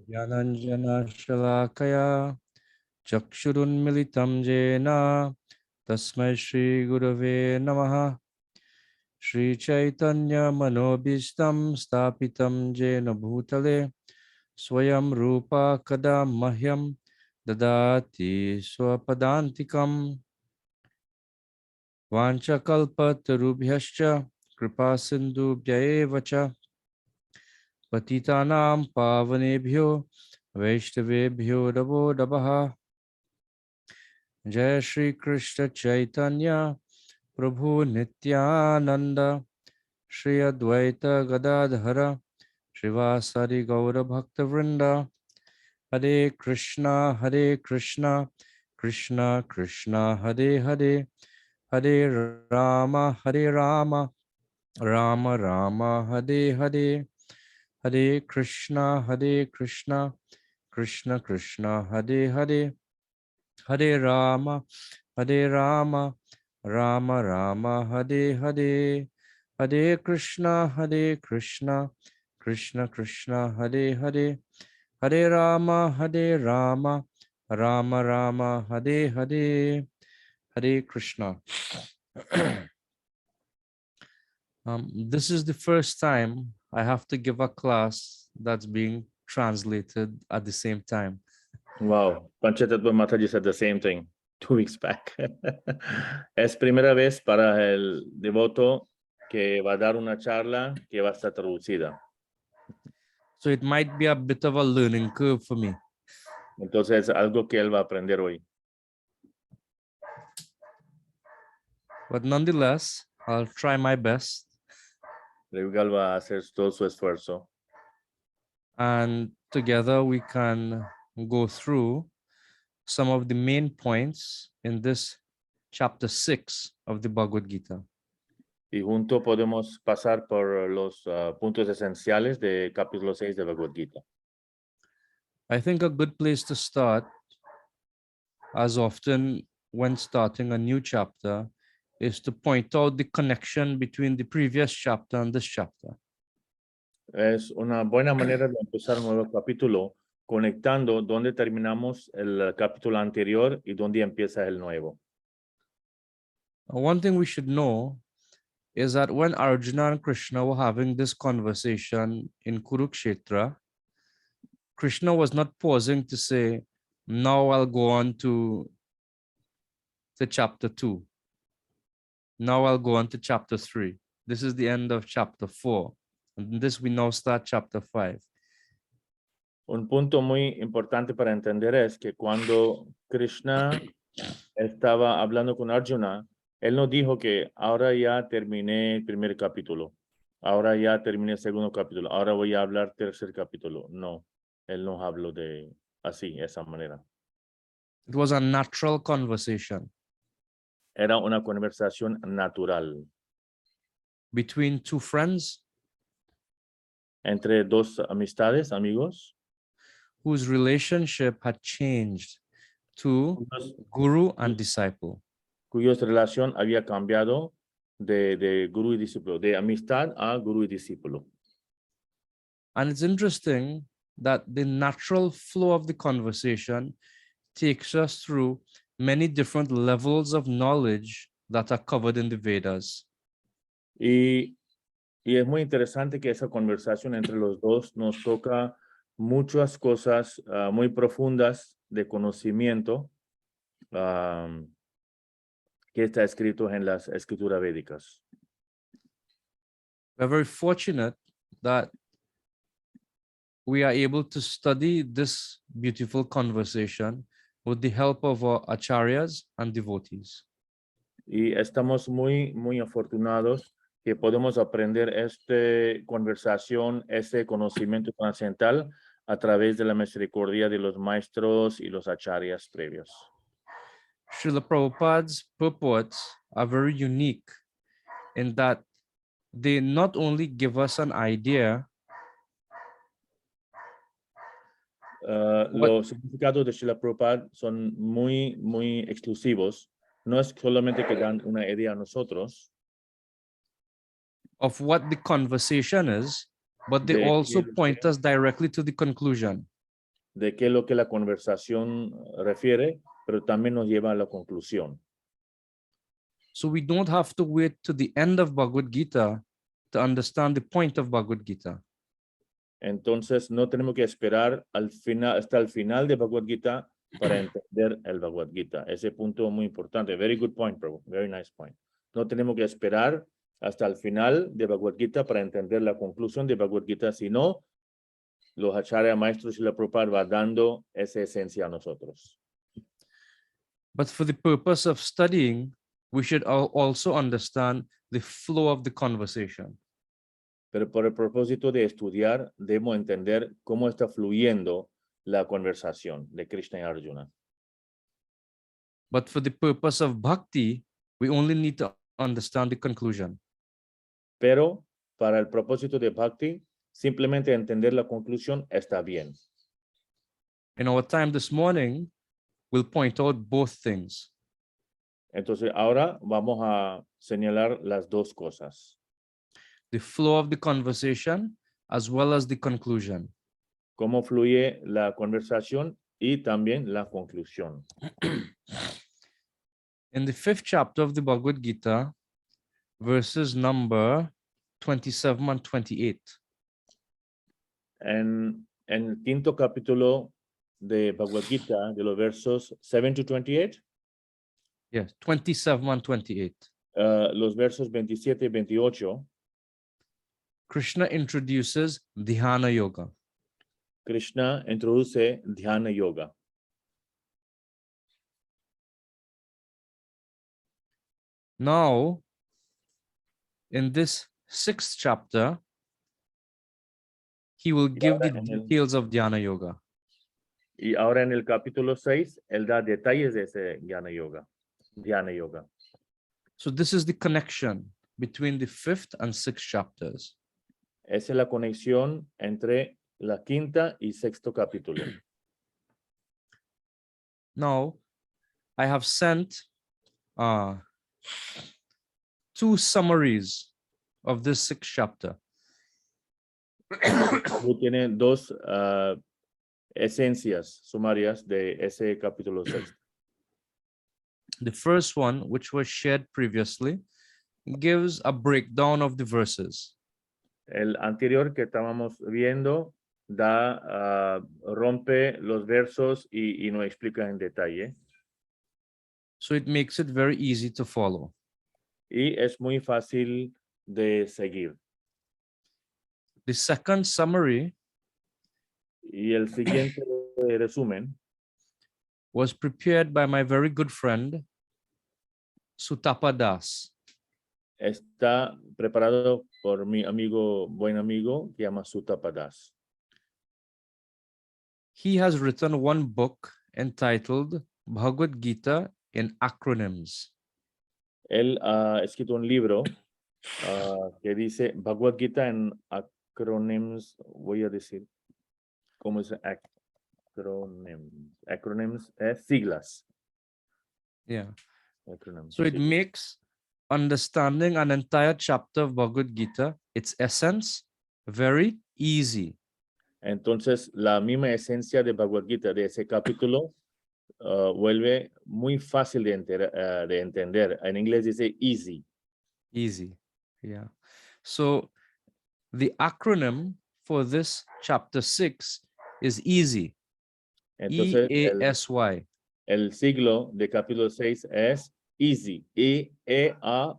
Yananjana Shalakaya Chakshurunmilitam Jena Tasmai Shri Gurave Namaha Shri Chaitanya Manobishtam Stapitam Jena Bhutale Swayam Rupa Kada Mahyam Dadati Swapadantikam Vanchakalpatarubhyascha Kripa Sindhubhyaevacha Patitanam Pavanebhyo Vaishnavebhyo Namo Namaha Jai Shri Krishna Chaitanya Prabhu Nityananda Shri Advaita Gadadhara Srivasari Gaura Bhakta Vrinda Hare Krishna Krishna Krishna Hare Hare Hare Rama Rama Rama Hare Hare Hare Krishna Krishna Krishna Hare Hare Hare Rama Rama Rama Hare Hare Hare Krishna Krishna Krishna Hare Hare Hare Rama Rama Rama Hare Hare Hare Krishna. This is the first time I have to give a class that's being translated at the same time. Wow, Panchatattva Mataji said the same thing 2 weeks back. Es primera vez para el devoto que va a dar una charla que va a estar traducida. So it might be a bit of a learning curve for me. Entonces, algo que él va a aprender hoy. But nonetheless, I'll try my best. Igual va a hacer todo su esfuerzo. And together we can go through some of the main points in this chapter 6 of the Bhagavad Gita. Y juntos podemos pasar por los puntos esenciales de capítulo 6 de Bhagavad Gita. I think a good place to start, as often when starting a new chapter, is to point out the connection between the previous chapter and this chapter. Es una buena manera de empezar un nuevo capítulo, conectando donde terminamos el capítulo anterior y donde empieza el nuevo. One thing we should know is that when Arjuna and Krishna were having this conversation in Kurukshetra, Krishna was not pausing to say, now I'll go on to chapter 2. Now I'll go on to chapter 3. This is the end of chapter 4. And this we now start chapter 5. Un punto muy importante para entender es que cuando Krishna estaba hablando con Arjuna, él no dijo que ahora ya terminé el primer capítulo, ahora ya terminé el segundo capítulo, ahora voy a hablar tercer capítulo. No, él no habló de así, esa manera. It was a natural conversation. Era una conversación natural. Between two friends. Entre dos amistades, amigos. Whose relationship had changed to guru and disciple. Cuya relación había cambiado de guru y discípulo, de amistad a guru y discípulo. And it's interesting that the natural flow of the conversation takes us through many different levels of knowledge that are covered in the Vedas. Y es muy interesante que esa conversación entre los dos nos toca muchas cosas muy profundas de conocimiento que está escrito en las escrituras védicas. We're very fortunate that we are able to study this beautiful conversation with the help of our acharyas and devotees. Y estamos muy afortunados que podemos aprender esta conversación, ese conocimiento trascendental a través de la misericordia de los maestros y los acharyas previos. Srila Prabhupada's purports are very unique in that they not only give us an idea. Los significados de Srila Prabhupada son muy exclusivos. No es solamente que dan una idea a nosotros of what the conversation is, but they also point us directly to the conclusion. de qué es lo que la conversación refiere, pero también nos lleva a la conclusión. So we don't have to wait to the end of Bhagavad Gita to understand the point of Bhagavad Gita. Entonces, no tenemos que esperar hasta el final de Bhagavad Gita para entender el Bhagavad Gita. Ese punto es muy importante. Very good point, Prabhu. Very nice point. No tenemos que esperar hasta el final de Bhagavad Gita para entender la conclusión de Bhagavad Gita, sino los acharya maestros y la Prabhupada va dando esa esencia a nosotros. But for the purpose of studying, we should also understand the flow of the conversation. Pero por el propósito de estudiar, debemos entender cómo está fluyendo la conversación de Krishna y Arjuna. But for the purpose of bhakti, we only need to understand the conclusion. Pero para el propósito de Bhakti, simplemente entender la conclusión está bien. In our time this morning, we'll point out both things. Entonces ahora vamos a señalar las dos cosas. The flow of the conversation as well as the conclusion. Cómo fluye la conversación y también la conclusión. In the 5th chapter of the Bhagavad Gita, verses number 27 and 28. En el quinto capítulo de Bhagavad Gita, de los versos 7 to 28, Yes, 27 and 28. los versos 27 y 28, Krishna introduces Dhyana Yoga. Krishna introduce Dhyana Yoga. Now, in this 6th chapter, he will give the details of Dhyana Yoga. Y ahora en el capítulo 6, él da detalles de ese Dhyana Yoga. So this is the connection between the 5th and 6th chapters. Esa es la conexión entre la quinta y sexto capítulo. Now, I have sent 2 summaries of this 6th chapter. Tiene dos esencias sumarias de ese capítulo 6. The first one, which was shared previously, gives a breakdown of the verses. El anterior que estábamos viendo rompe los versos y nos explica en detalle. So it makes it very easy to follow. Y es muy fácil de seguir. The second summary Y el siguiente resumen was prepared by my very good friend, Sutapa Das. está preparado por mi buen amigo, que llama Sutapa Das. He has written one book entitled Bhagavad Gita in Acronyms. Él ha escrito un libro que dice Bhagavad Gita en acronyms, voy a decir, ¿cómo es acronyms? Acronyms es siglas. Yeah. Acronyms, So it sí. makes understanding an entire chapter of Bhagavad Gita, its essence, very easy. Entonces, la misma esencia de Bhagavad Gita de ese capítulo vuelve muy fácil de entender. En inglés dice easy. Easy. Yeah. So the acronym for this chapter 6 is easy. Entonces, EASY. el siglo de capítulo 6 es easy. E-A-S-I.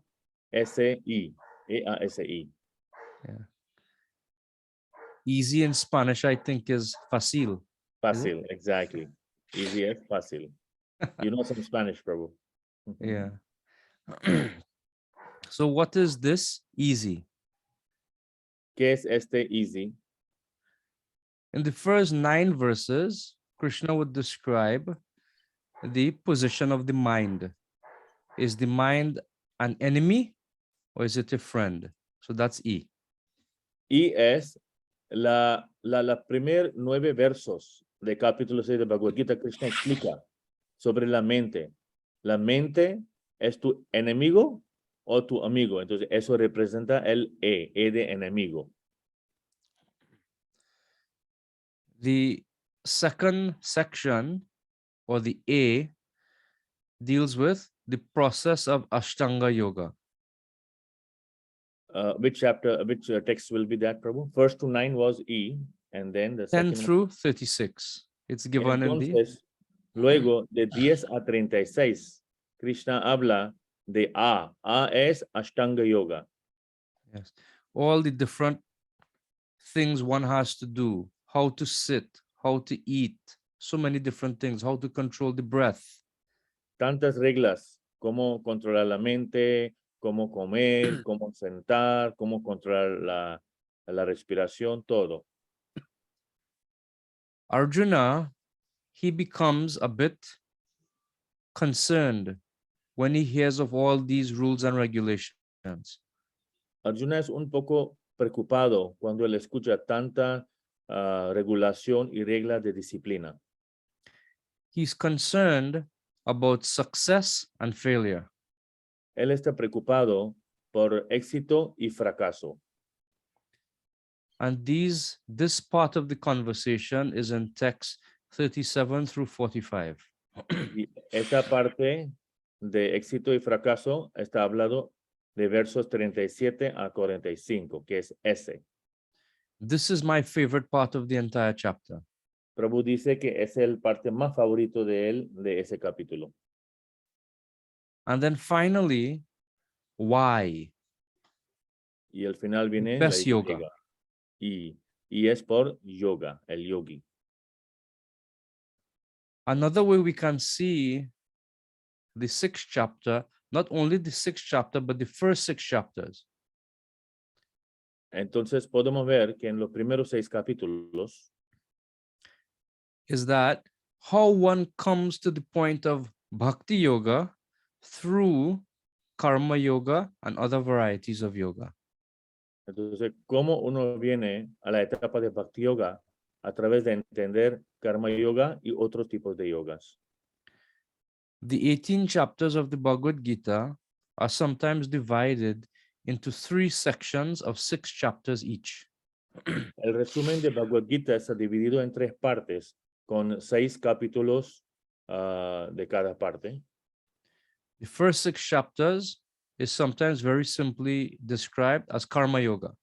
E-A-S-I. Yeah. Easy in Spanish, I think, is fácil. Fácil, exactly. Easy es fácil. You know some Spanish, Prabhu. Yeah. So what is this easy? ¿Qué es este easy? In the first 9 verses, Krishna would describe the position of the mind. Is the mind an enemy or is it a friend? So that's E. Y es la primer 9 versos de capítulo 6 de Bhagavad Gita. Krishna explica sobre la mente. ¿La mente es tu enemigo o tu amigo? Entonces, eso representa el E de enemigo. The second section, or the A, deals with the process of Ashtanga Yoga. Which chapter, which text will be that, Prabhu? First to 9 was E, and then the 10 second. through 36. It's given in the. Entonces, luego de 10 a 36, Krishna habla de A. A es Ashtanga Yoga. Yes. All the different things one has to do, how to sit, how to eat, so many different things, how to control the breath. Tantas reglas, cómo controlar la mente, cómo comer, cómo sentar, cómo controlar la respiración, todo. Arjuna, he becomes a bit concerned when he hears of all these rules and regulations. Arjuna es un poco preocupado cuando él escucha tanta regulación y reglas de disciplina. He's concerned about success and failure. Él está preocupado por éxito y fracaso. And this part of the conversation is in text 37 through 45. Y esta parte de éxito y fracaso está hablado de versos 37 a 45, que es ese. This is my favorite part of the entire chapter. Prabhu dice que es el parte más favorito de él de ese capítulo. And then finally, why? Y al final viene Best la yoga. Y es por yoga, el yogi. Another way we can see the sixth chapter, not only the sixth chapter, but the first 6 chapters, Entonces podemos ver que en los primeros 6 capítulos is that how one comes to the point of bhakti yoga through karma yoga and other varieties of yoga. Entonces, ¿cómo uno viene a la etapa de Bhakti Yoga a través de entender Karma Yoga y otros tipos de yogas? The 18 chapters of the Bhagavad Gita are sometimes divided into 3 sections of 6 chapters each. El resumen de Bhagavad Gita está dividido en 3 partes, con 6 capítulos de cada parte. The first 6 chapters is sometimes very simply described as Karma Yoga.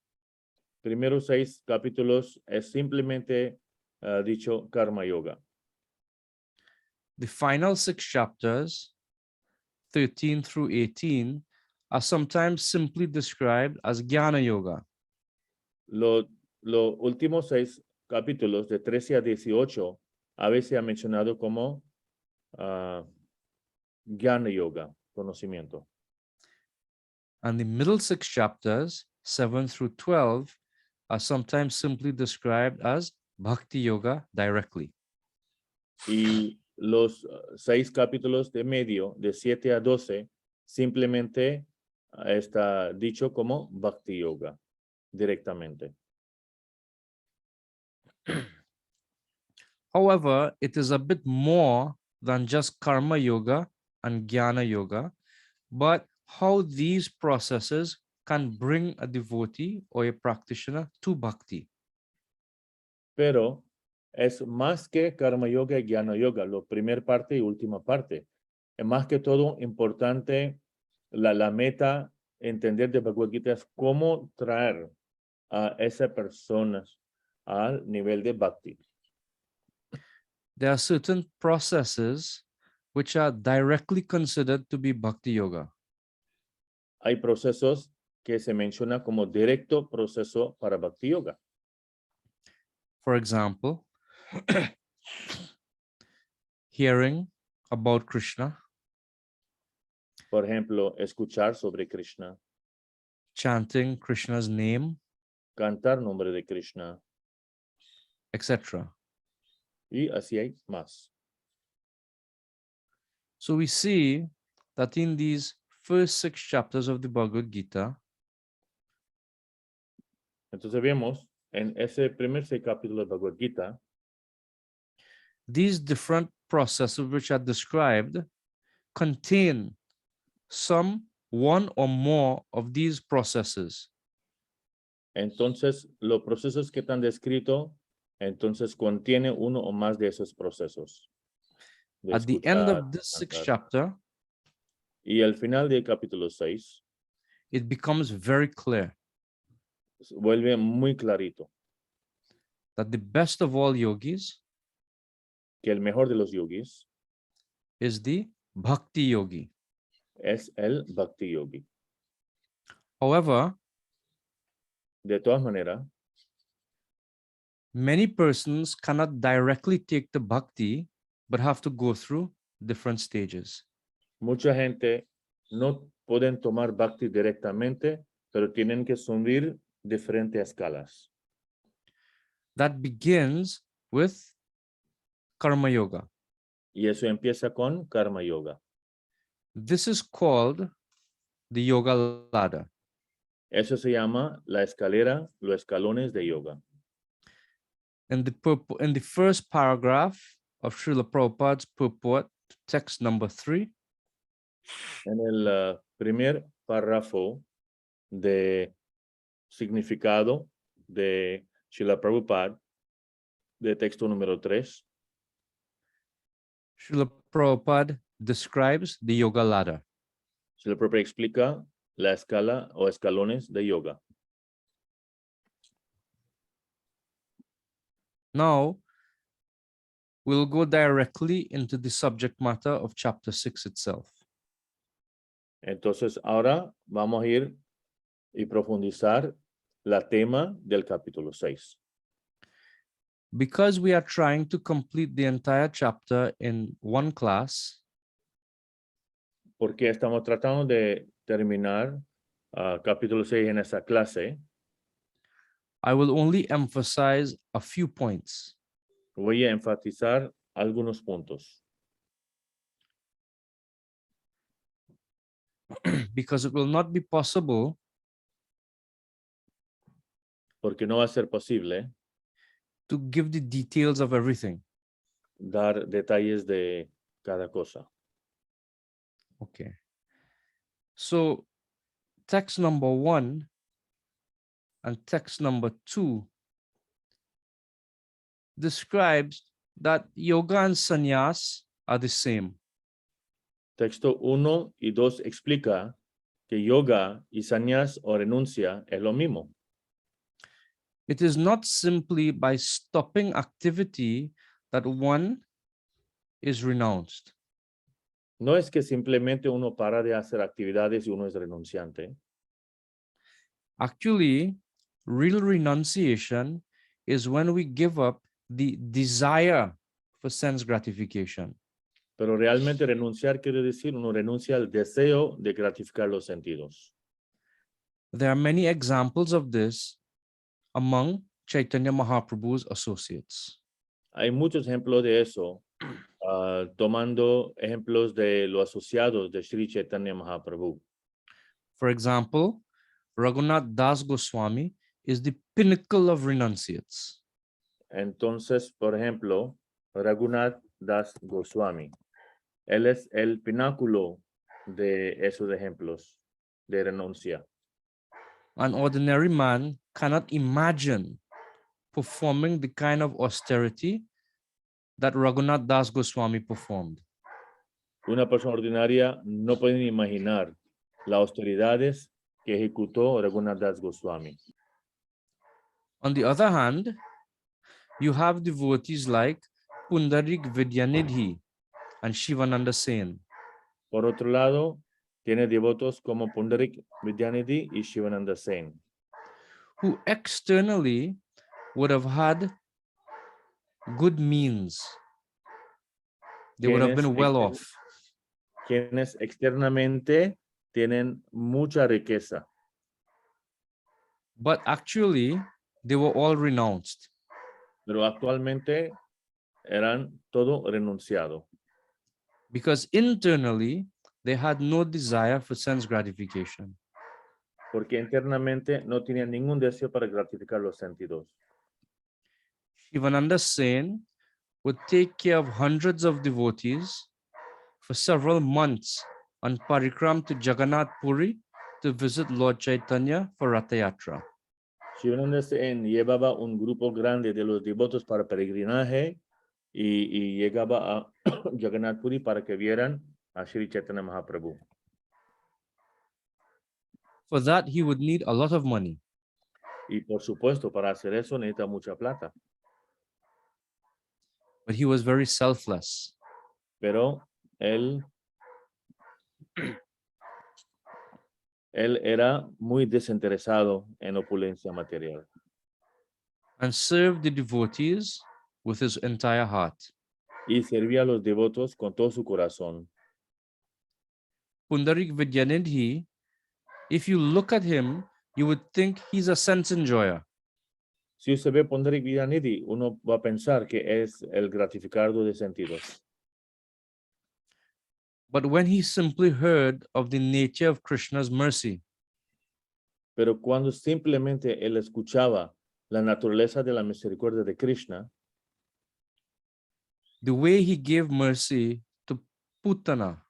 Primeros 6 capítulos es simplemente dicho Karma Yoga. The final 6 chapters, 13 through 18, are sometimes simply described as Jnana Yoga. Los últimos 6 capítulos, de 13 a 18, a veces se ha mencionado como Jnana Yoga, conocimiento. And the middle 6 chapters, 7 through 12, are sometimes simply described as Bhakti Yoga directly. Y los 6 capítulos de medio, de 7 a 12, simplemente está dicho como Bhakti Yoga, directamente. However, it is a bit more than just Karma Yoga and Jnana Yoga, but how these processes can bring a devotee or a practitioner to Bhakti. Pero es más que Karma Yoga y Jnana Yoga, la primera parte y última parte. Es más que todo importante la meta, entender de Bhagavad Gita es cómo traer a esas personas al nivel de Bhakti. There are certain processes which are directly considered to be Bhakti Yoga. Hay procesos que se menciona como directo proceso para Bhakti Yoga. For example, hearing about Krishna, Por ejemplo, escuchar sobre Krishna, chanting Krishna's name, cantar nombre de Krishna, etc. y así hay más. So we see that in these first 6 chapters of the Bhagavad Gita, Entonces vemos en ese primer 6 capítulos de Bhagavad Gita, these different processes which are described contain one or more of these processes. entonces los procesos que están descritos Entonces contiene uno o más de esos procesos. De At the end escuchar, of this sixth cantar. chapter, Y al final del capítulo 6, it becomes very clear vuelve muy clarito that the best of all yogis que el mejor de los yogis is the Bhakti yogi. es el Bhakti Yogi. However, De todas maneras, many persons cannot directly take the Bhakti, but have to go through different stages. mucha gente no pueden tomar Bhakti directamente, pero tienen que subir diferentes escalas. That begins with Karma Yoga. Y eso empieza con Karma Yoga. This is called the Yoga ladder. Eso se llama la escalera, los escalones de yoga. In the first paragraph of Srila Prabhupada's purport, text number 3, En el primer párrafo de significado de Srila Prabhupada, de texto número 3, Srila Prabhupada describes the Yoga ladder. Srila Prabhupada explica la escala o escalones de yoga. Now, we'll go directly into the subject matter of chapter 6 itself. Entonces, ahora vamos a ir y profundizar la tema del capítulo 6. Because we are trying to complete the entire chapter in one class, Porque estamos tratando de terminar capítulo 6 en esa clase, I will only emphasize a few points. voy a enfatizar algunos puntos. Because it will not be possible Porque no va a ser posible to give the details of everything. dar detalles de cada cosa. Okay. So text number 1 and text number 2 describes that yoga and sannyas are the same. Texto 1 y 2 explica que yoga y sannyas o renuncia es lo mismo. It is not simply by stopping activity that one is renounced. No es que simplemente uno para de hacer actividades y uno es renunciante. Actually, real renunciation is when we give up the desire for sense gratification. Pero realmente renunciar quiere decir uno renuncia al deseo de gratificar los sentidos. There are many examples of this among Chaitanya Mahaprabhu's associates. Hay muchos ejemplos de eso, tomando ejemplos de los asociados de Sri Chaitanya Mahaprabhu. For example, Raghunath Das Goswami is the pinnacle of renunciates. Entonces, por ejemplo, Raghunath Das Goswami, él es el pináculo de esos ejemplos de renuncia. An ordinary man cannot imagine performing the kind of austerity that Raghunath Das Goswami performed. Una persona ordinaria no puede imaginar las austeridades que ejecutó Raghunath Das Goswami. On the other hand, you have devotees like Pundarik Vidyanidhi and Shivananda Sen, Por otro lado, tiene devotos como Pundarik Vidyanidhi y Shivananda Sen, who externally would have had good means. They would have been well off. quienes externamente tienen mucha riqueza, But actually, they were all renounced. pero actualmente eran todo renunciado, Because internally, they had no desire for sense gratification. porque internamente no tenían ningún deseo para gratificar los sentidos. Shivananda Sen would take care of hundreds of devotees for several months on parikram to Jagannath Puri to visit Lord Chaitanya for Ratha Yatra. Shivananda llevaba un grupo grande de los devotos para peregrinaje y llegaba a Jagannath Puri para que vieran a Sri Chaitanya Mahaprabhu. For that, he would need a lot of money. Y por supuesto, para hacer eso necesita mucha plata. But he was very selfless. Pero él era muy desinteresado en opulencia material. And served the devotees with his entire heart. Y servía a los devotos con todo su corazón. Pundarik Vidyanidhi, if you look at him, you would think he's a sense enjoyer. Si usted ve Pundarik Vidyanidhi, uno va a pensar que es el gratificador de sentidos. But when he simply heard of the nature of Krishna's mercy, Pero cuando simplemente él escuchaba la naturaleza de la misericordia de Krishna, the way he gave mercy to Putana,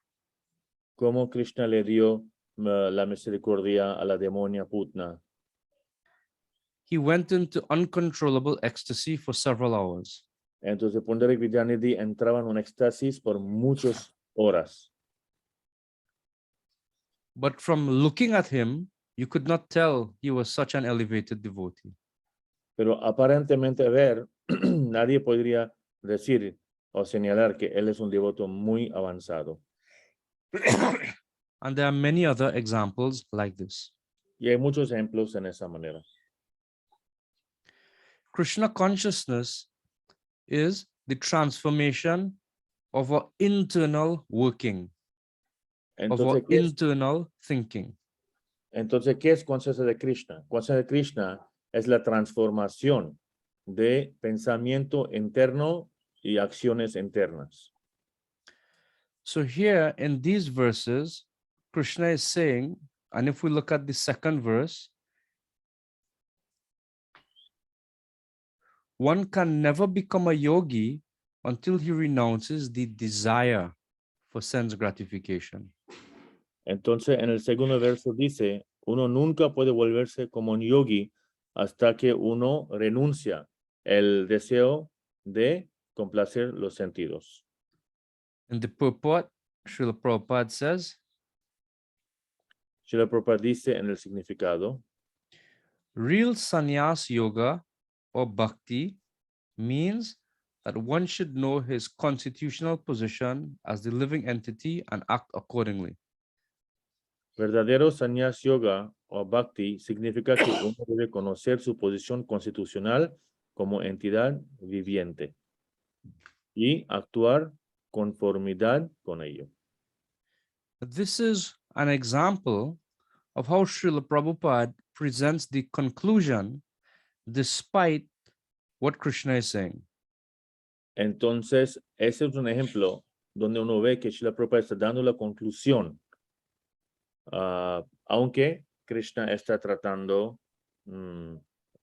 cómo Krishna le dio la misericordia a la demonia Putna, he went into uncontrollable ecstasy for several hours. entonces Pundarik Vidyanidhi entraba en un éxtasis por muchas horas. But from looking at him, you could not tell he was such an elevated devotee. Pero aparentemente ver, nadie podría decir o señalar que él es un devoto muy avanzado. And there are many other examples like this. Y hay muchos ejemplos en esa manera. Krishna consciousness is the transformation of our internal working, of our Entonces, internal thinking. ¿qué es conciencia de Krishna? Conciencia de Krishna es la transformación de pensamiento interno y acciones internas. So here in these verses, Krishna is saying, and if we look at the second verse, one can never become a yogi until he renounces the desire for sense gratification. Entonces, en el segundo verso dice, uno nunca puede volverse como un yogi hasta que uno renuncia el deseo de complacer los sentidos. In the purport, Srila Prabhupada says, Srila Prabhupada dice en el significado, real sannyas yoga or bhakti means that one should know his constitutional position as the living entity and act accordingly. verdadero sannyas yoga o bhakti significa que uno debe conocer su posición constitucional como entidad viviente y actuar conformidad con ello. This is an example of how Srila Prabhupada presents the conclusion despite what Krishna is saying. Entonces, ese es un ejemplo donde uno ve que Srila Prabhupada está dando la conclusión, aunque Krishna está tratando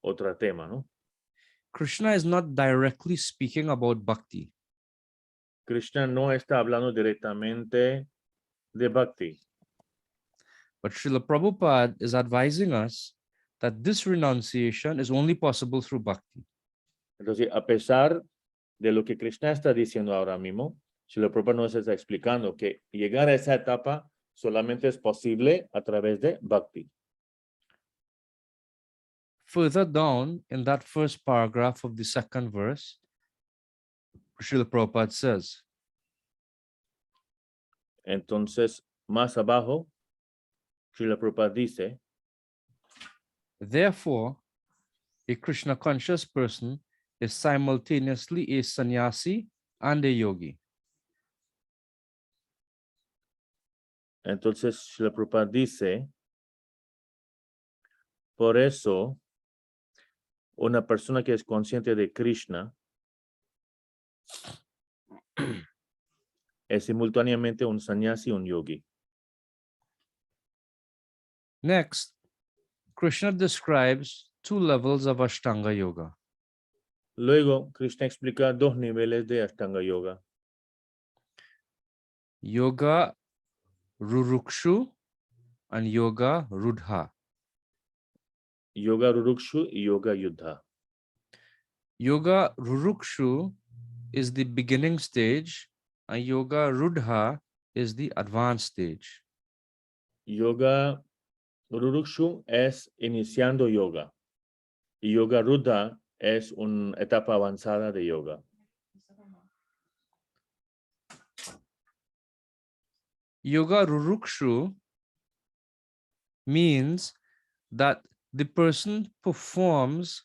otro tema, ¿no? Krishna is not directly speaking about bhakti. Krishna no está hablando directamente de bhakti, But Srila Prabhupada is advising us that this renunciation is only possible through bhakti. entonces a pesar de lo que Krishna está diciendo ahora mismo, Srila Prabhupada nos está explicando que llegar a esa etapa solamente es posible a través de bhakti. Further down in that first paragraph of the second verse, Srila Prabhupada says, Entonces, más abajo, Srila Prabhupada dice, therefore, a Krishna conscious person is simultaneously a sannyasi and a yogi. entonces Srila Prabhupada dice, por eso, una persona que es consciente de Krishna es simultáneamente un sannyasi y un yogi. Next, Krishna describes two levels of Ashtanga Yoga. Luego, Krishna explica dos niveles de Ashtanga Yoga. Yoga Rurukshu and Yoga Rudha. Yoga Rurukshu y Yoga Yuddha. Yoga Rurukshu is the beginning stage, and Yoga Rudha is the advanced stage. Yoga Rurukshu es iniciando yoga. Y Yoga Ruddha es una etapa avanzada de yoga. Yoga Rurukshu means that the person performs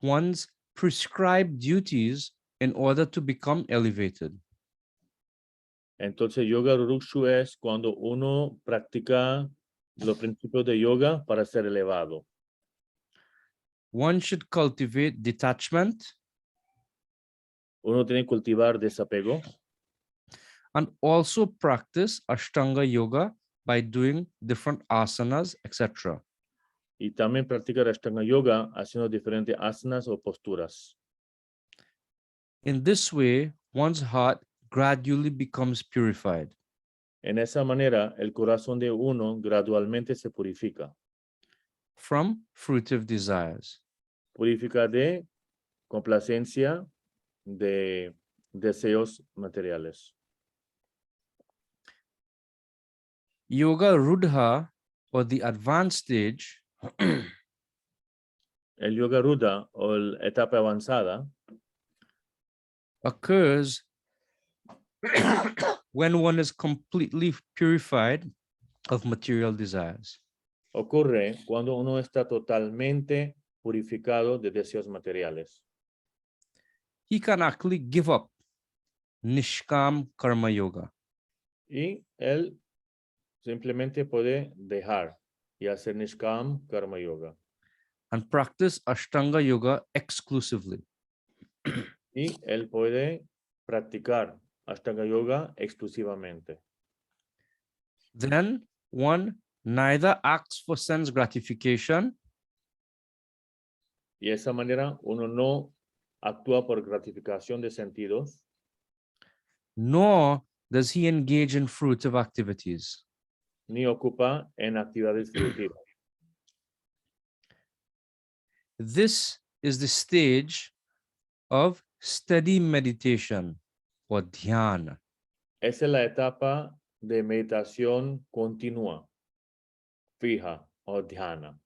one's prescribed duties in order to become elevated. Entonces, Yoga Rurukshu es cuando uno practica los principios de yoga para ser elevado. One should cultivate detachment Uno tiene que cultivar desapego and also practice Ashtanga Yoga by doing different asanas, etc. y también practicar Ashtanga Yoga haciendo diferentes asanas o posturas. In this way, one's heart gradually becomes purified. En esa manera, el corazón de uno gradualmente se purifica. From fruitive desires. Purifica de complacencia, de deseos materiales. Yoga Rudha, or the advanced stage, El Yoga Ruddha o la etapa avanzada occurs when one is completely purified of material desires. ocurre cuando uno está totalmente purificado de deseos materiales. He can actually give up Nishkam Karma Yoga Y él simplemente puede dejar y hacer Nishkam Karma Yoga. and practice Ashtanga Yoga exclusively. Y él puede practicar Ashtanga Yoga exclusivamente. Then one neither acts for sense gratification Y de esa manera uno no actúa por gratificación de sentidos, nor does he engage in fruitive activities. ni ocupa en actividades fructíferas. This is the stage of steady meditation or dhyana. Esa es la etapa de meditación continua, fija o dhyana.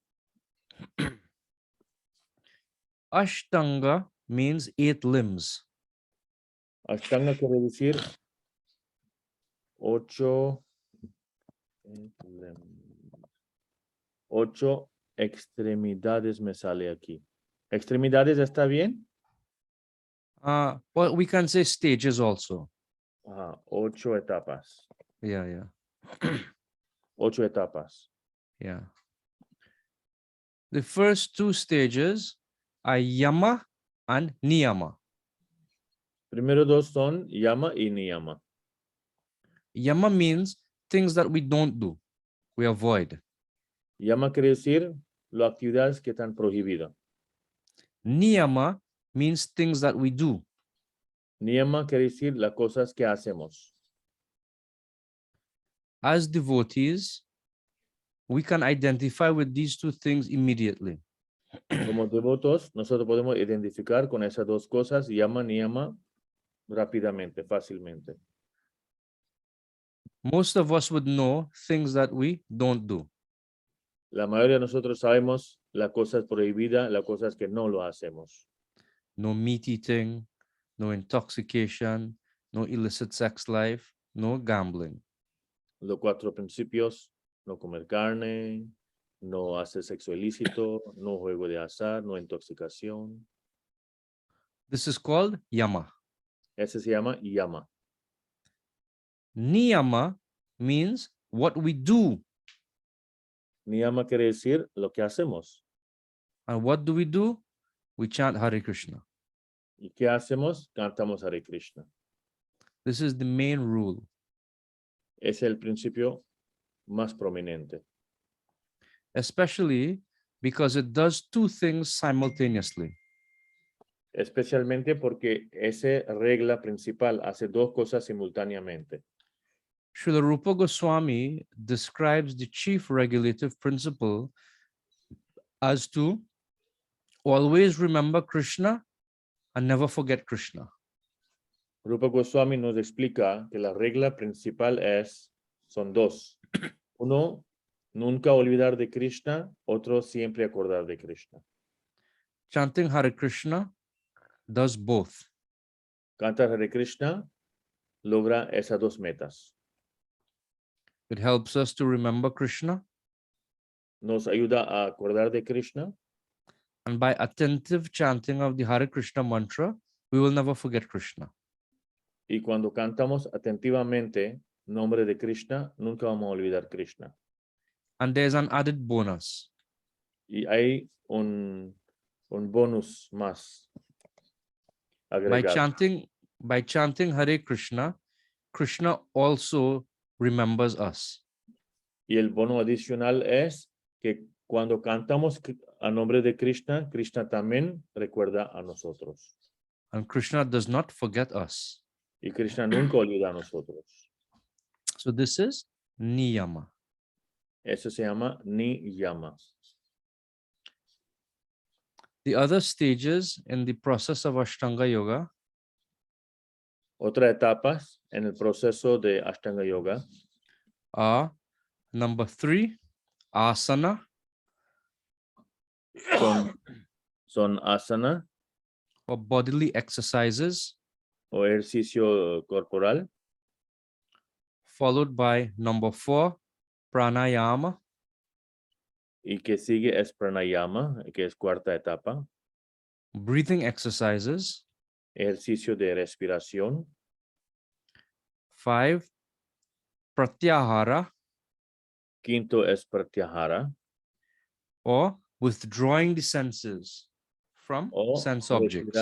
Ashtanga means 8 limbs. Ashtanga quiere decir 8 extremidades me sale aquí. ¿Extremidades está bien? Well, we can say stages also. Ajá, 8 etapas. Yeah. 8 etapas. Yeah. The first 2 stages are yama and niyama. Primero 2 son yama y niyama. Yama means things that we don't do, we avoid. Yama quiere decir las actividades que están prohibidas. Niyama means things that we do. Niyama quiere decir las cosas que hacemos. As devotees, we can identify with these 2 things immediately. Como devotos, nosotros podemos identificar con esas dos cosas, yama, niyama, rápidamente, fácilmente. Most of us would know things that we don't do. La mayoría de nosotros sabemos las cosas prohibidas, las cosas que no lo hacemos. No meat eating, no intoxication, no illicit sex life, no gambling. Los 4 principios: no comer carne, no hacer sexo ilícito, no juego de azar, no intoxicación. This is called yama. Ese se llama yama. Niyama means what we do. Niyama quiere decir lo que hacemos. And what do? We chant Hare Krishna. ¿Y qué hacemos? Cantamos Hare Krishna. This is the main rule. Es el principio más prominente. Especially because it does 2 things simultaneously. Especialmente porque esa regla principal hace 2 cosas simultáneamente. Srila Rupa Goswami describes the chief regulative principle as to always remember Krishna and never forget Krishna. Rupa Goswami nos explica que la regla principal son dos. Uno, nunca olvidar de Krishna. Otro, siempre acordar de Krishna. Chanting Hare Krishna does both. Cantar Hare Krishna logra esas dos metas. It helps us to remember Krishna, Nos ayuda a acordar de Krishna, and by attentive chanting of the Hare Krishna mantra, we will never forget Krishna. y cuando cantamos atentivamente nombre de Krishna, nunca vamos a olvidar Krishna. And there's an added bonus. Y hay un bonus más By agregado. chanting Hare Krishna, Krishna also remembers us. Y el bono adicional es que cuando cantamos a nombre de Krishna, Krishna también recuerda a nosotros. And Krishna does not forget us. Y Krishna nunca olvida a nosotros. So this is niyama. Eso se llama niyama. The other stages in the process of Ashtanga Yoga Otra etapa en el proceso de Ashtanga Yoga are number 3, asana, son asana or bodily exercises, o ejercicio corporal, followed by number 4, pranayama, y que sigue es pranayama, que es cuarta etapa, breathing exercises, ejercicio de respiración, 5, pratyahara, quinto es pratyahara, or withdrawing the senses from o sense objects.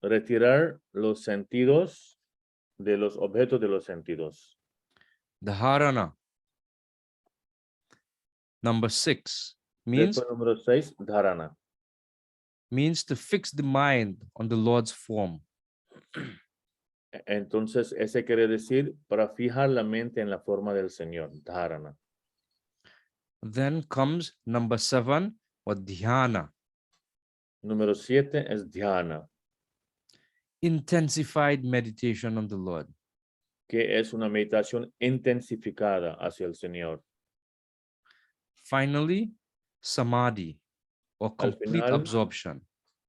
retirar los sentidos de los objetos de los sentidos. Dharana. Number 6 means Después, número 6, dharana. means to fix the mind on the Lord's form. Entonces, ese quiere decir para fijar la mente en la forma del Señor, dharana. Then comes number 7, or dhyana, Número 7 es dhyana, intensified meditation on the Lord. que es una meditación intensificada hacia el Señor. Finally, samadhi, or complete absorption.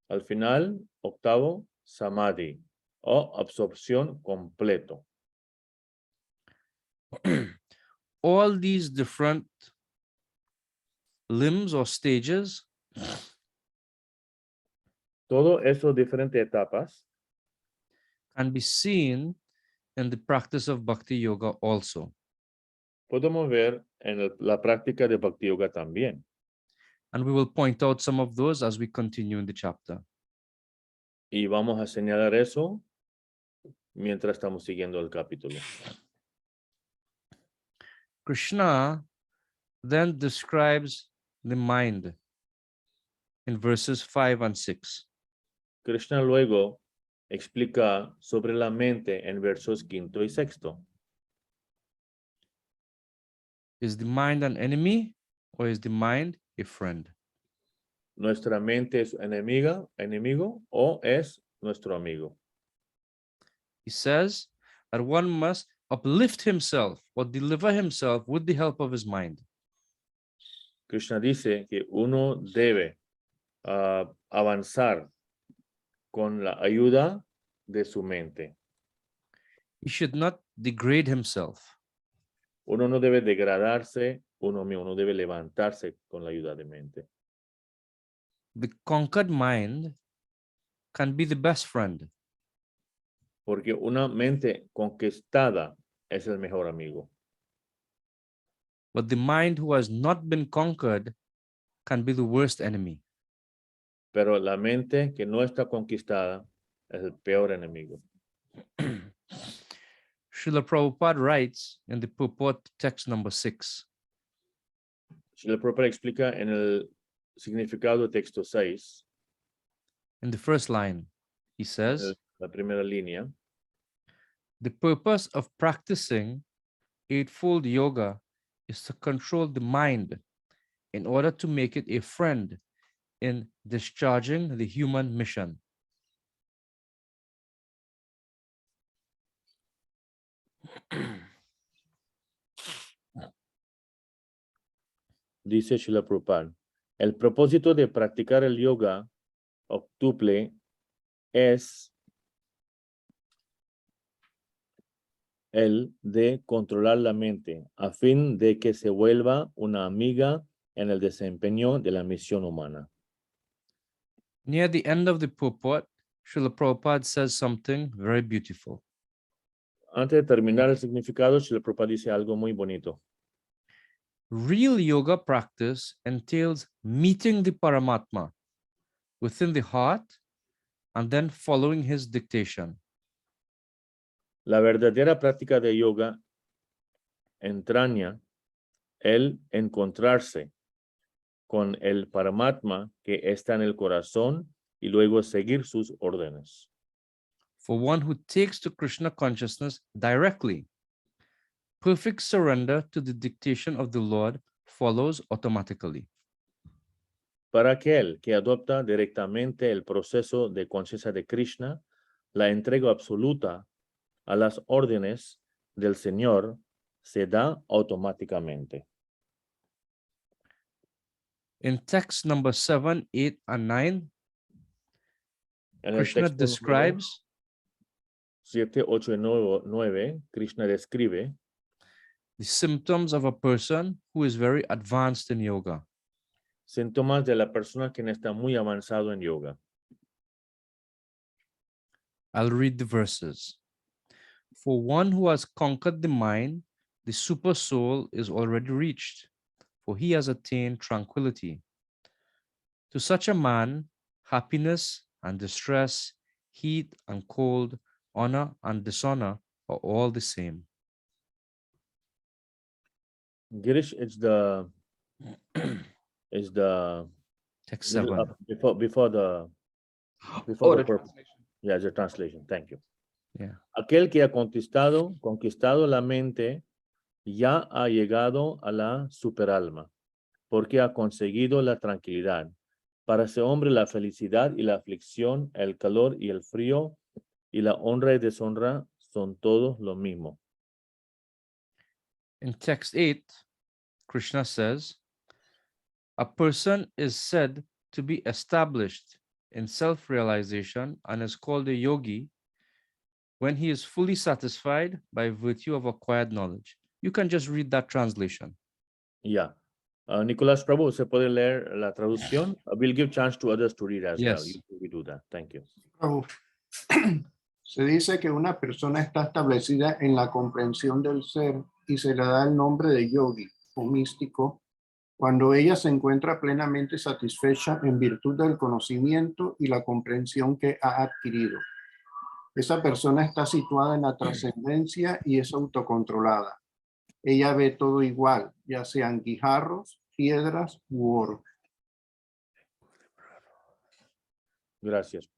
Al final, octavo, samadhi, o absorción completo. All these different limbs or stages Todo esos diferentes etapas can be seen in the practice of Bhakti Yoga also. podemos ver en la práctica de Bhakti Yoga también. And we will point out some of those as we continue in the chapter. Y vamos a señalar eso mientras estamos siguiendo el capítulo. Krishna then describes the mind in verses 5 and 6. Krishna luego explica sobre la mente en versos 5 y 6. Is the mind an enemy or is the mind a friend? ¿Nuestra mente es enemigo o es nuestro amigo? He says that one must uplift himself or deliver himself with the help of his mind. Krishna dice que uno debe avanzar con la ayuda de su mente. He should not degrade himself. Uno no debe degradarse uno mismo, uno debe levantarse con la ayuda de mente. The conquered mind can be the best friend. Porque una mente conquistada es el mejor amigo. But the mind who has not been conquered can be the worst enemy. Pero la mente que no está conquistada es el peor enemigo. Srila Prabhupada writes in the purport text number 6. Srila Prabhupada explica en el significado de texto 6, In the first line, he says, la primera línea, the purpose of practicing Eightfold Yoga is to control the mind in order to make it a friend in discharging the human mission. Dice Srila Prabhupada, el propósito de practicar el yoga octuple es el de controlar la mente a fin de que se vuelva una amiga en el desempeño de la misión humana. Near the end of the purport, Srila Prabhupada says something very beautiful. Antes de terminar el significado, Srila Prabhupada dice algo muy bonito. Real yoga practice entails meeting the Paramatma within the heart and then following his dictation. La verdadera práctica de yoga entraña el encontrarse con el Paramatma que está en el corazón y luego seguir sus órdenes. For one who takes to Krishna consciousness directly, perfect surrender to the dictation of the Lord follows automatically. Para aquel que adopta directamente el proceso de conciencia de Krishna, la entrega absoluta a las órdenes del Señor se da automáticamente. In text number 7, 8, and 9, En el Krishna texto describes 7, 8 y 9, Krishna describe the symptoms of a person who is very advanced in yoga. síntomas de la persona que está muy avanzado en yoga. I'll read the verses. For one who has conquered the mind, the super soul is already reached, for he has attained tranquility. To such a man, happiness and distress, heat and cold, honor and dishonor are all the same. Girish is the is the Text little 7. up before the Oh, the purpose. translation. Yeah, the translation. Thank you. Yeah. Aquel que ha conquistado la mente ya ha llegado a la superalma, porque ha conseguido la tranquilidad. Para ese hombre la felicidad y la aflicción, el calor y el frío, y la honra y deshonra son todos lo mismo. In text 8, Krishna says, a person is said to be established in self-realization and is called a yogi when he is fully satisfied by virtue of acquired knowledge. You can just read that translation. Ya. Nicolás Prabhu, ¿se puede leer la traducción? We'll give chance to others to read as well. Yes. We do that. Thank you. Prabhu. Se dice que una persona está establecida en la comprensión del ser y se le da el nombre de yogi o místico cuando ella se encuentra plenamente satisfecha en virtud del conocimiento y la comprensión que ha adquirido. Esa persona está situada en la trascendencia y es autocontrolada. Ella ve todo igual, ya sean guijarros, piedras u oro. Gracias.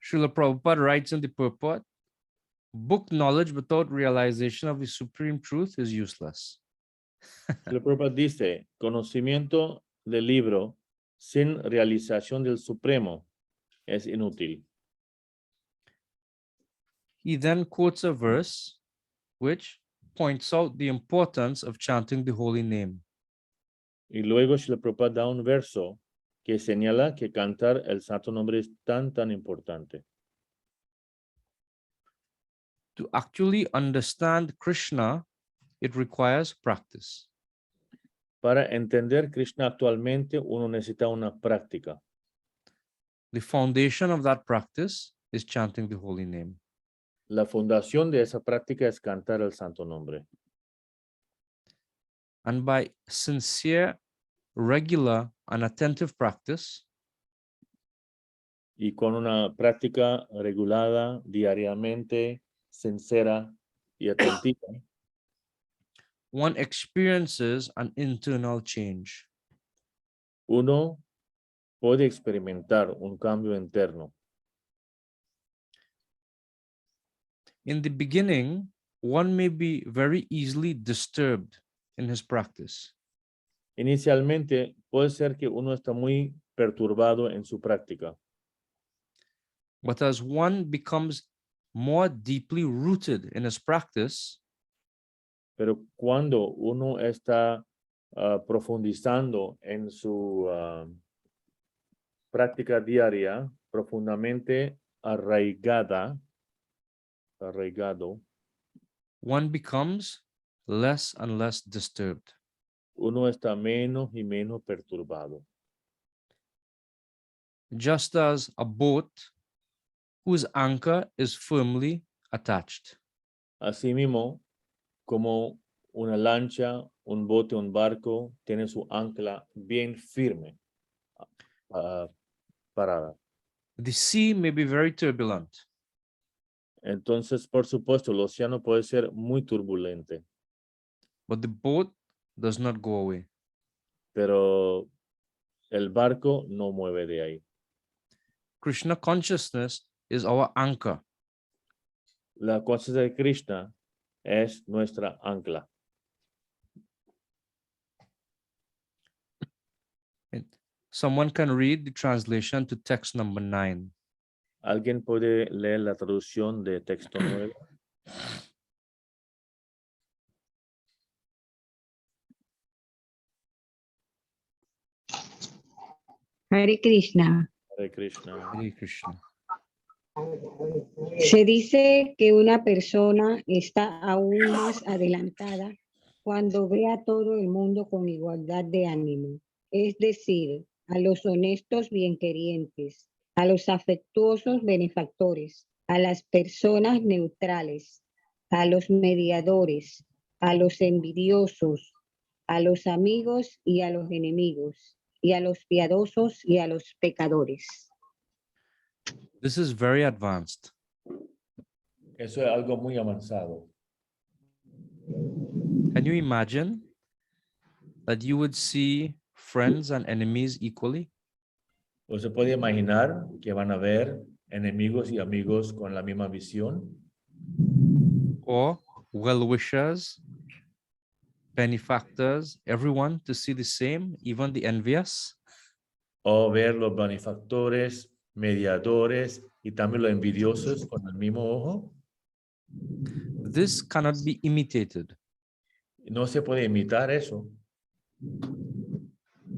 Srila Prabhupada writes in the purport, book knowledge without realization of the supreme truth is useless. El Prabhupada dice, conocimiento del libro sin realización del Supremo es inútil. He then quotes a verse which points out the importance of chanting the holy name. Y luego Srila Prabhupada da un verso que señala que cantar el santo nombre es tan importante. To actually understand Krishna, it requires practice. Para entender Krishna actualmente, uno necesita una práctica. The foundation of that practice is chanting the holy name. La fundación de esa práctica es cantar el santo nombre. And by sincere, regular, and attentive practice, Y con una práctica regulada, diariamente, sincera y atentiva, one experiences an internal change. uno puede experimentar un cambio interno. In the beginning, one may be very easily disturbed in his practice. Inicialmente puede ser que uno está muy perturbado en su práctica, but as one becomes more deeply rooted in his practice, pero cuando uno está profundizando en su práctica diaria, profundamente arraigado, one becomes less and less disturbed. uno está menos y menos perturbado. Just as a boat whose anchor is firmly attached. Asimismo, como una lancha, un bote, un barco, tiene su ancla bien firme, parada. The sea may be very turbulent, Entonces, por supuesto, el océano puede ser muy turbulente, but the boat does not go away. pero el barco no mueve de ahí. Krishna consciousness is our anchor. La conciencia de Krishna es nuestra ancla. Someone can read the translation to text number 9. ¿Alguien puede leer la traducción de texto 9? Hare Krishna. Hare Krishna. Hare Krishna. Se dice que una persona está aún más adelantada cuando ve a todo el mundo con igualdad de ánimo, es decir, a los honestos bienquerientes, a los afectuosos benefactores, a las personas neutrales, a los mediadores, a los envidiosos, a los amigos y a los enemigos, y a los piadosos y a los pecadores. This is very advanced. Eso es algo muy avanzado. Can you imagine that you would see friends and enemies equally? ¿O se puede imaginar que van a ver enemigos y amigos con la misma visión? Or well-wishers, benefactors, everyone to see the same, even the envious? ¿O ver los benefactores, mediadores y también los envidiosos con el mismo ojo? This cannot be imitated. No se puede imitar eso.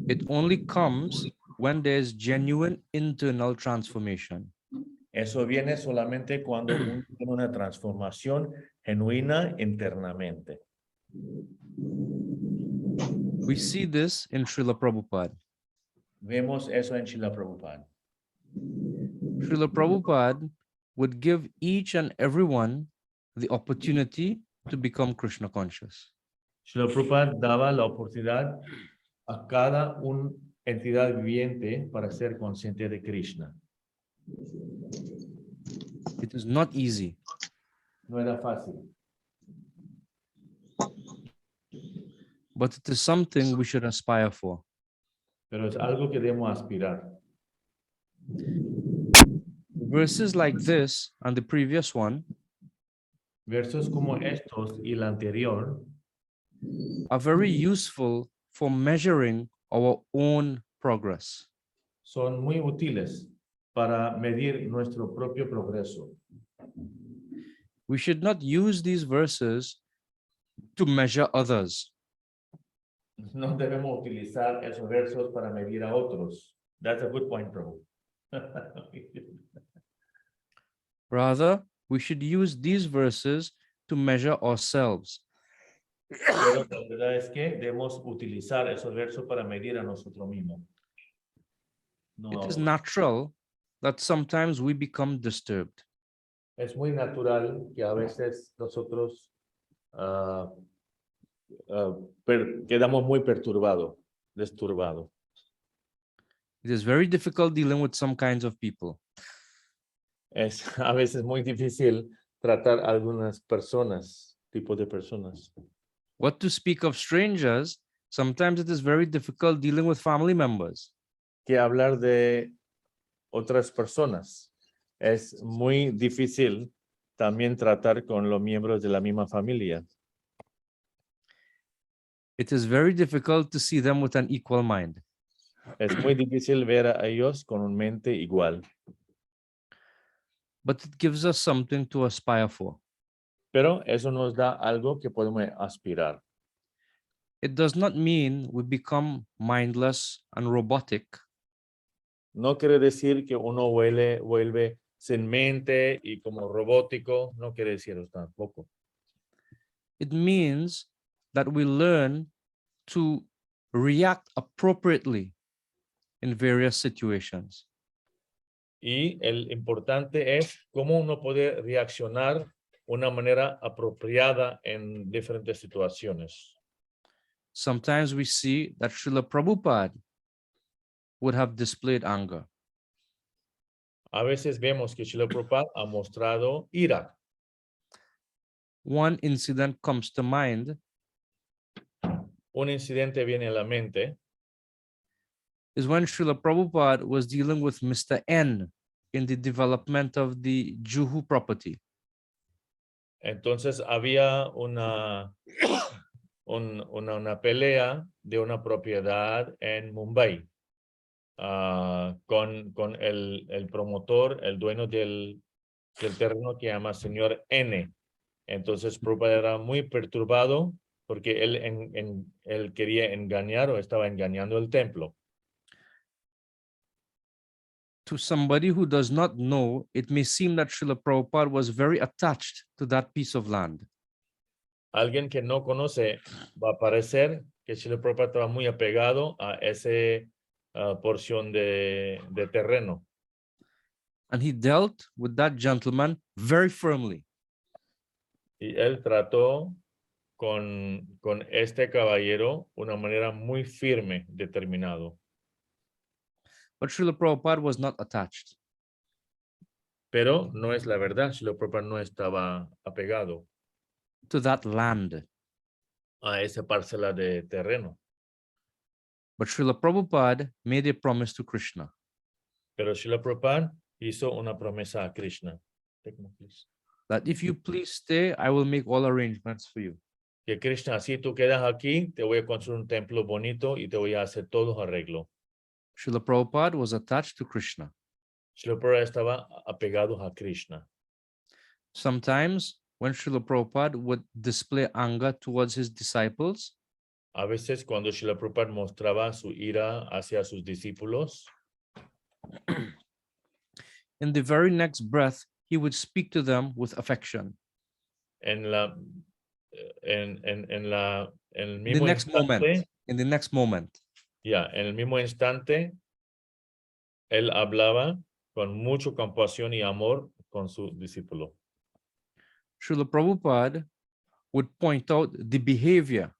It only comes when there's genuine internal transformation. Eso viene solamente cuando uno tiene una transformación genuina internamente. We see this in Srila Prabhupada. Vemos eso en Srila Prabhupada. Srila Prabhupada would give each and everyone the opportunity to become Krishna conscious. Srila Prabhupada daba la oportunidad a cada entidad viviente para ser consciente de Krishna. It is not easy, No era fácil, but it is something we should aspire for. pero es algo que debemos aspirar. Verses like this and the previous one Versos como estos y el anterior are very useful for measuring our own progress. son muy útiles para medir nuestro propio progreso. We should not use these verses to measure others. No debemos utilizar esos versos para medir a otros. That's a good point, Prabhu. Rather, we should use these verses to measure ourselves. Pero la verdad es que debemos utilizar esos versos para medir a nosotros mismos. No a It is otros. natural that sometimes we become disturbed. Es muy natural que a veces nosotros quedamos muy disturbados. It is very difficult dealing with some kinds of people. Es a veces muy difícil tratar a algunas personas, tipos de personas. What to speak of strangers, sometimes it is very difficult dealing with family members. Que hablar de otras personas. Es muy difícil también tratar con los miembros de la misma familia. it is very difficult to see them with an equal mind. Es muy difícil ver a ellos con una mente igual, But it gives us something to aspire for. pero eso nos da algo que podemos aspirar. It does not mean we become mindless and robotic, No quiere decir que uno vuelve sin mente y como robótico, no quiere decir eso tampoco. it means that we learn to react appropriately in various situations. Y el importante es cómo uno puede reaccionar de una manera apropiada en diferentes situaciones. Sometimes we see that Srila Prabhupada would have displayed anger. A veces vemos que Srila Prabhupada ha mostrado ira. One incident comes to mind Un incidente viene a la mente is when Srila Prabhupada was dealing with Mr. N in the development of the Juhu property. Entonces había una pelea de una propiedad en Mumbai con el promotor, el dueño del terreno que llama señor N. Entonces Prabhupada era muy perturbado porque él quería engañar o estaba engañando el templo. To somebody who does not know, it may seem that Srila Prabhupada was very attached to that piece of land. Alguien que no conoce va a parecer que Srila Prabhupada estaba muy apegado a esa porción de terreno. And he dealt with that gentleman very firmly. Y él trató con este caballero una manera muy firme, determinado. But Srila Prabhupada was not attached. Pero no es la verdad, Srila Prabhupada no estaba apegado To that land. a esa parcela de terreno. But Srila Prabhupada made a promise to Krishna. Pero Srila Prabhupada hizo una promesa a Krishna. Take one, please. That if you please stay, I will make all arrangements for you. Que Krishna, si tú quedas aquí, te voy a construir un templo bonito y te voy a hacer todos los arreglos. Srila Prabhupada was attached to Krishna. Srila Prabhupada estaba apegado a Krishna. Sometimes when Srila Prabhupada would display anger towards his disciples, A veces cuando Srila Prabhupada mostraba su ira hacia sus discípulos, in the very next breath, he would speak to them with affection. en el In the mismo next moment, instante, in the next moment, en el mismo instante, él hablaba con mucha compasión y amor con su discípulo. Srila Prabhupada would point out the behavior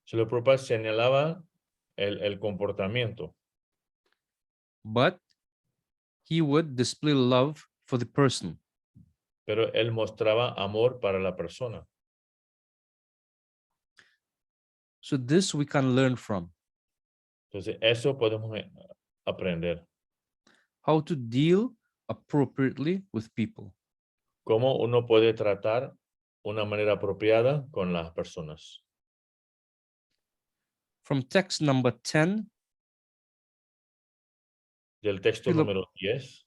Srila Prabhupada señalaba el comportamiento, but he would display love for the person. pero él mostraba amor para la persona. So this we can learn from. Entonces, eso podemos aprender. How to deal appropriately with people. Cómo uno puede tratar una manera apropiada con las personas. From text number 10, Del texto Srila- número 10,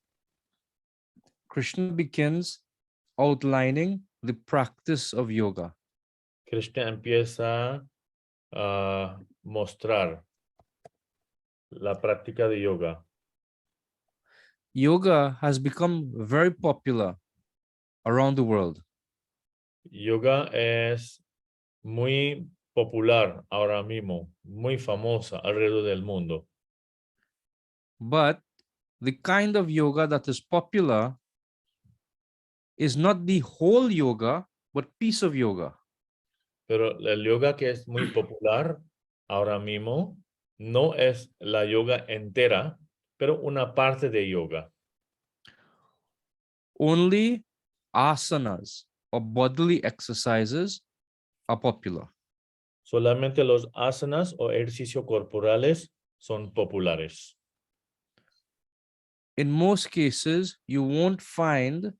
Krishna begins outlining the practice of yoga. Krishna empieza a mostrar la práctica de yoga. Yoga has become very popular around the world. Yoga es muy popular ahora mismo, muy famosa alrededor del mundo. But the kind of yoga that is popular is not the whole yoga, but piece of yoga. Pero el yoga que es muy popular ahora mismo no es la yoga entera, pero una parte de yoga. Only asanas or bodily exercises are popular. Solamente los asanas o ejercicios corporales son populares. In most cases, you won't find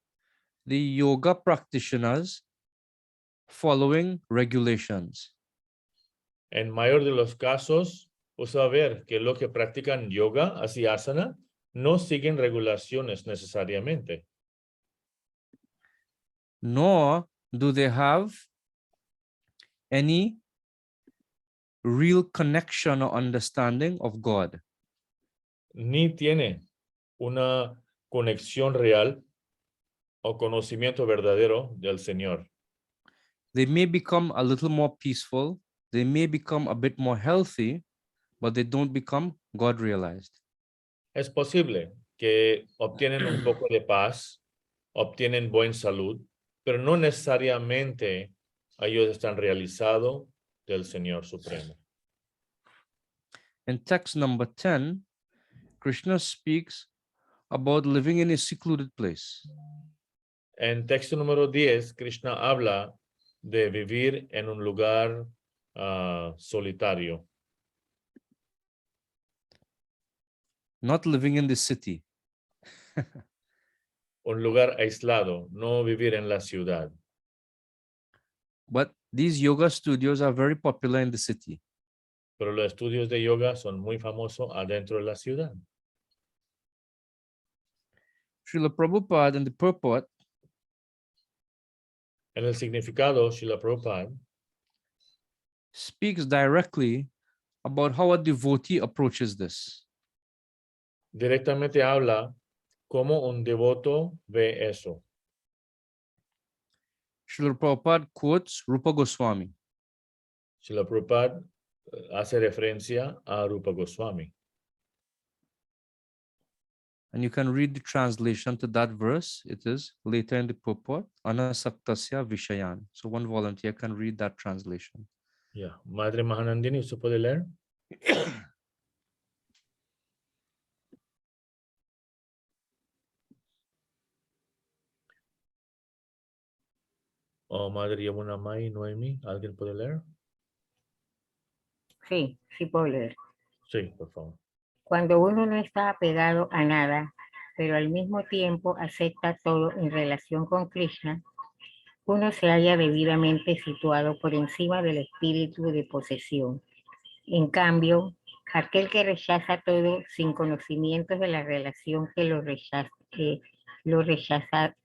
the yoga practitioners following regulations. En mayor de los casos, usted va a ver que los que practican yoga, así asana, no siguen regulaciones necesariamente. Nor do they have any real connection or understanding of God. Ni tiene una conexión real o conocimiento verdadero del Señor. They may become a little more peaceful, they may become a bit more healthy, but they don't become God realized. Es posible que obtienen un poco de paz, obtienen buena salud, pero no necesariamente ellos están realizados del Señor Supremo. In text number 10, Krishna speaks about living in a secluded place. En texto número 10, Krishna habla de vivir en un lugar solitario, Not living in the city. un lugar aislado, no vivir en la ciudad. But these yoga studios are very popular in the city. Pero los estudios de yoga son muy famosos adentro de la ciudad. Srila Prabhupada in the purport En el significado, Srila Prabhupada speaks directly about how a devotee approaches this. directamente habla cómo un devoto ve eso. Srila Prabhupada quotes Rupa Goswami. Srila Prabhupada hace referencia a Rupa Goswami. And you can read the translation to that verse. It is later in the purport, Anasaktasya Vishayan. So one volunteer can read that translation. Yeah. Madre Mahanandini, ¿usted puede leer? O Madre Yamuna Mai, Noemi, ¿alguien puede leer? Sí, sí puedo leer. Sí, por favor. Cuando uno no está apegado a nada, pero al mismo tiempo acepta todo en relación con Krishna, uno se halla debidamente situado por encima del espíritu de posesión. En cambio, aquel que rechaza todo sin conocimientos de la relación que lo rechaza,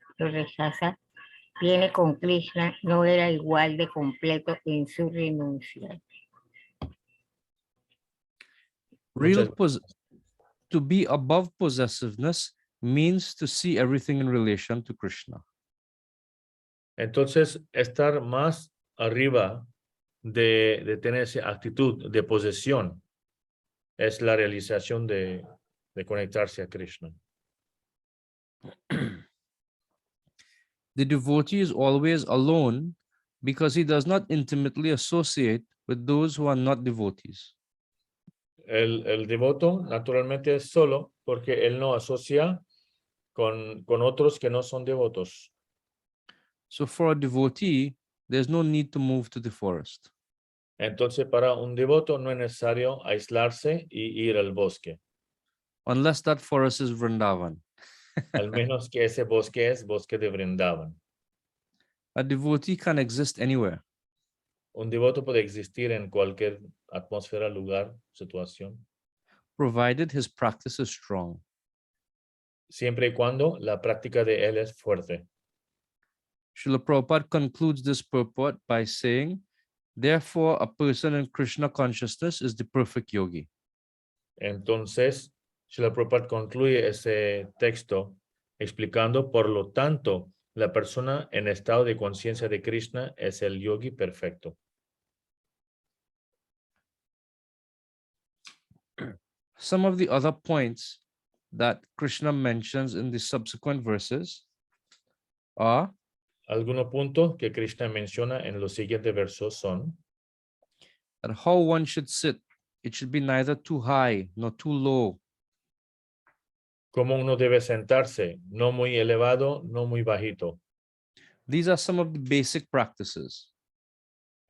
tiene con Krishna, no era igual de completo en su renuncia. To be above possessiveness means to see everything in relation to Krishna. Entonces, estar más arriba de tener esa actitud de posesión es la realización de conectarse a Krishna. The devotee is always alone because he does not intimately associate with those who are not devotees. El devoto naturalmente es solo porque él no asocia con otros que no son devotos. So for a devotee, there's no need to move to the forest. Entonces, para un devoto no es necesario aislarse y ir al bosque, Unless that forest is Vrindavan. al menos que ese bosque es bosque de Vrindavan. A devotee can exist anywhere. Un devoto puede existir en cualquier atmósfera, lugar, situación, Provided his practice is strong. siempre y cuando la práctica de él es fuerte. Srila Prabhupada concludes this purport by saying, therefore, a person in Krishna consciousness is the perfect yogi. Entonces, Srila Prabhupada concluye ese texto explicando, por lo tanto, la persona en estado de conciencia de Krishna es el yogi perfecto. Some of the other points that Krishna mentions in the subsequent verses are Algunos puntos que Krishna menciona en los siguientes versos son that how one should sit. It should be neither too high nor too low. cómo uno debe sentarse, no muy elevado, no muy bajito. These are some of the basic practices.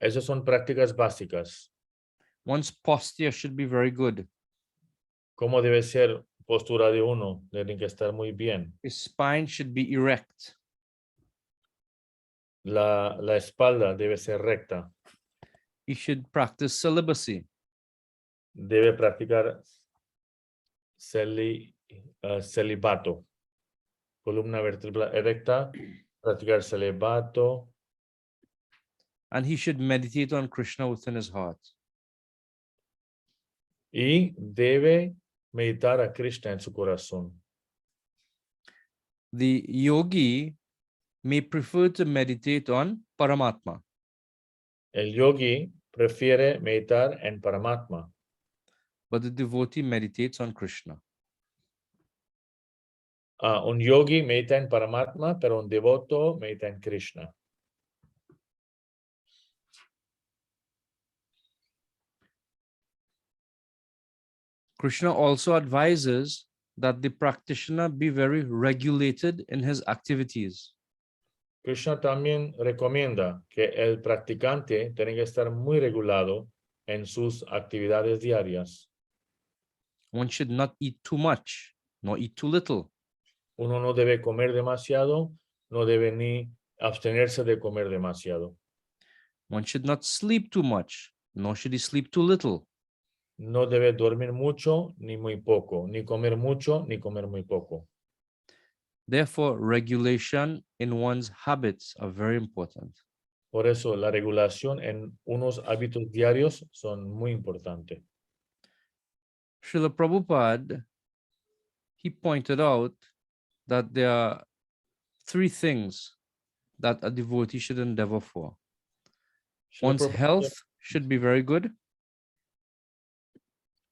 Esas son prácticas básicas. One's posture should be very good. ¿Cómo debe ser postura de uno? Deben que estar muy bien. His spine should be erect. La espalda debe ser recta. He should practice celibacy. Debe practicar celibato. Columna vertebral erecta, practicar celibato. And he should meditate on Krishna within his heart. Y debe meditar a Krishna en su corazón. The yogi may prefer to meditate on Paramatma, El yogi prefiere meditar en Paramatma, but the devotee meditates on Krishna. un yogi medita en Paramatma, pero un devoto medita en Krishna. Krishna also advises that the practitioner be very regulated in his activities. Krishna también recomienda que el practicante tiene que estar muy regulado en sus actividades diarias. One should not eat too much, nor eat too little. Uno no debe comer demasiado, no debe ni abstenerse de comer demasiado. One should not sleep too much, nor should he sleep too little. No debe dormir mucho ni muy poco, ni comer mucho ni comer muy poco. Therefore, regulation in one's habits are very important. Por eso, la regulación en unos hábitos diarios son muy importantes. Srila Prabhupada, he pointed out that there are three things that a devotee should endeavor for. One's health should be very good.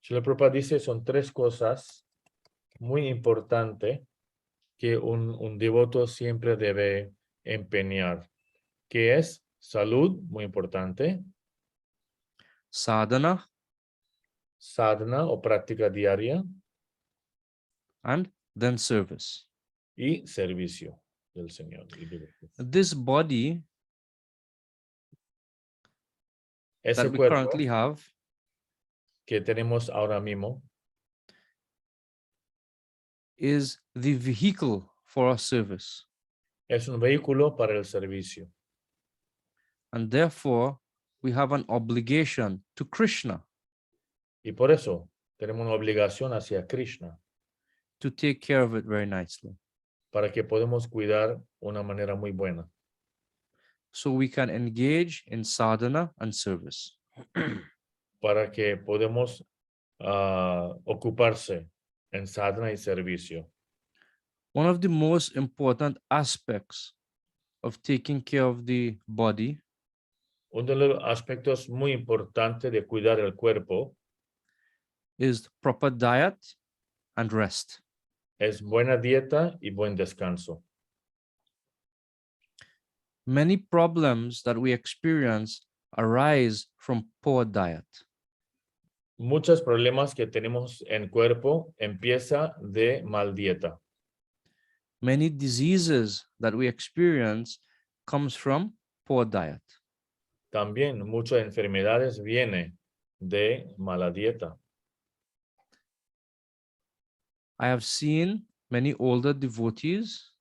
Srila Prabhupada dice, son tres cosas muy importantes que un devoto siempre debe empeñar, que es salud, muy importante, Sadhana, sadhana o práctica diaria, and then service. y servicio del Señor. Y devoción. This body Ese that we cuerpo currently have que tenemos ahora mismo is the vehicle for our service. es un vehículo para el servicio. And therefore, we have an obligation to Krishna Y por eso tenemos una obligación hacia Krishna to take care of it very nicely. para que podamos cuidar una manera muy buena. So we can engage in sadhana and service. Para que podamos ocuparse en sadhana y servicio. One of the most important aspects of taking care of the body Uno de los aspectos muy importantes de cuidar el cuerpo is proper diet and rest. es buena dieta y buen descanso. Many problems that we experience arise from poor diet. Muchos problemas que tenemos en cuerpo empieza de mal dieta. Many diseases that we experience comes from poor diet. También muchas enfermedades vienen de mala dieta. I have seen many older devotees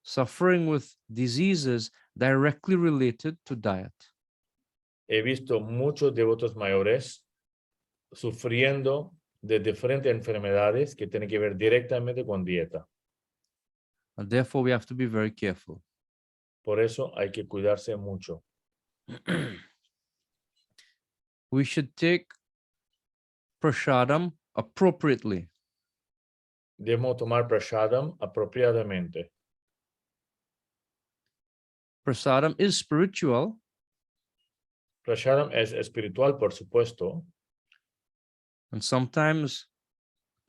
suffering with diseases directly related to diet. He visto muchos devotos mayores sufriendo de diferentes enfermedades que tienen que ver directamente con dieta. And therefore, we have to be very careful. Por eso hay que cuidarse mucho. We should take prasadam appropriately. Debemos tomar prasadam apropiadamente. Prasadam is spiritual, Prasadam es espiritual, por supuesto, and sometimes